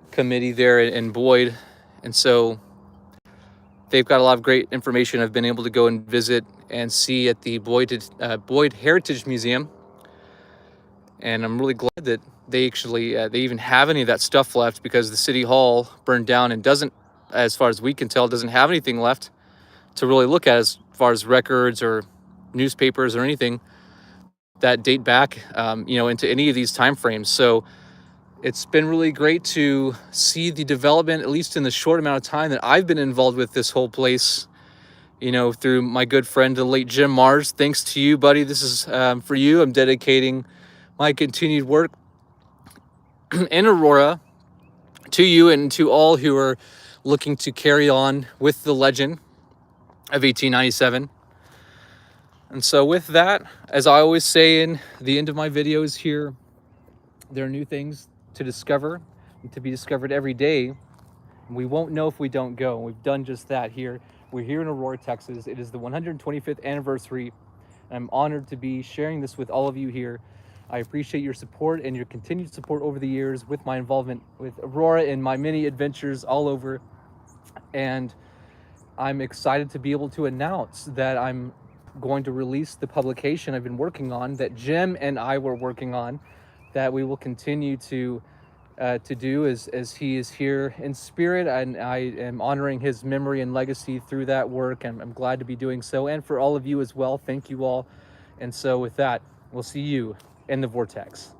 [SPEAKER 2] committee there in Boyd. And so they've got a lot of great information. I've been able to go and visit and see at the Boyd Heritage Museum. And I'm really glad that they actually, they even have any of that stuff left, because the city hall burned down and doesn't, as far as we can tell, doesn't have anything left to really look at as far as records or newspapers or anything that date back, into any of these time frames. So it's been really great to see the development, at least in the short amount of time that I've been involved with this whole place. you know, through my good friend, the late Jim Mars. Thanks to you, buddy. This is for you. I'm dedicating my continued work in Aurora to you and to all who are looking to carry on with the legend of 1897. And so with that, as I always say in the end of my videos here, there are new things to discover and to be discovered every day. We won't know if we don't go. We've done just that here. We're here in Aurora, Texas. It is the 125th anniversary. I'm honored to be sharing this with all of you here. I appreciate your support and your continued support over the years with my involvement with Aurora and my many adventures all over. And I'm excited to be able to announce that I'm going to release the publication I've been working on, that Jim and I were working on, that we will continue to do as he is here in spirit, and I am honoring his memory and legacy through that work, and I'm glad to be doing so. And for all of you as well, thank you all. And so with that, we'll see you in the vortex.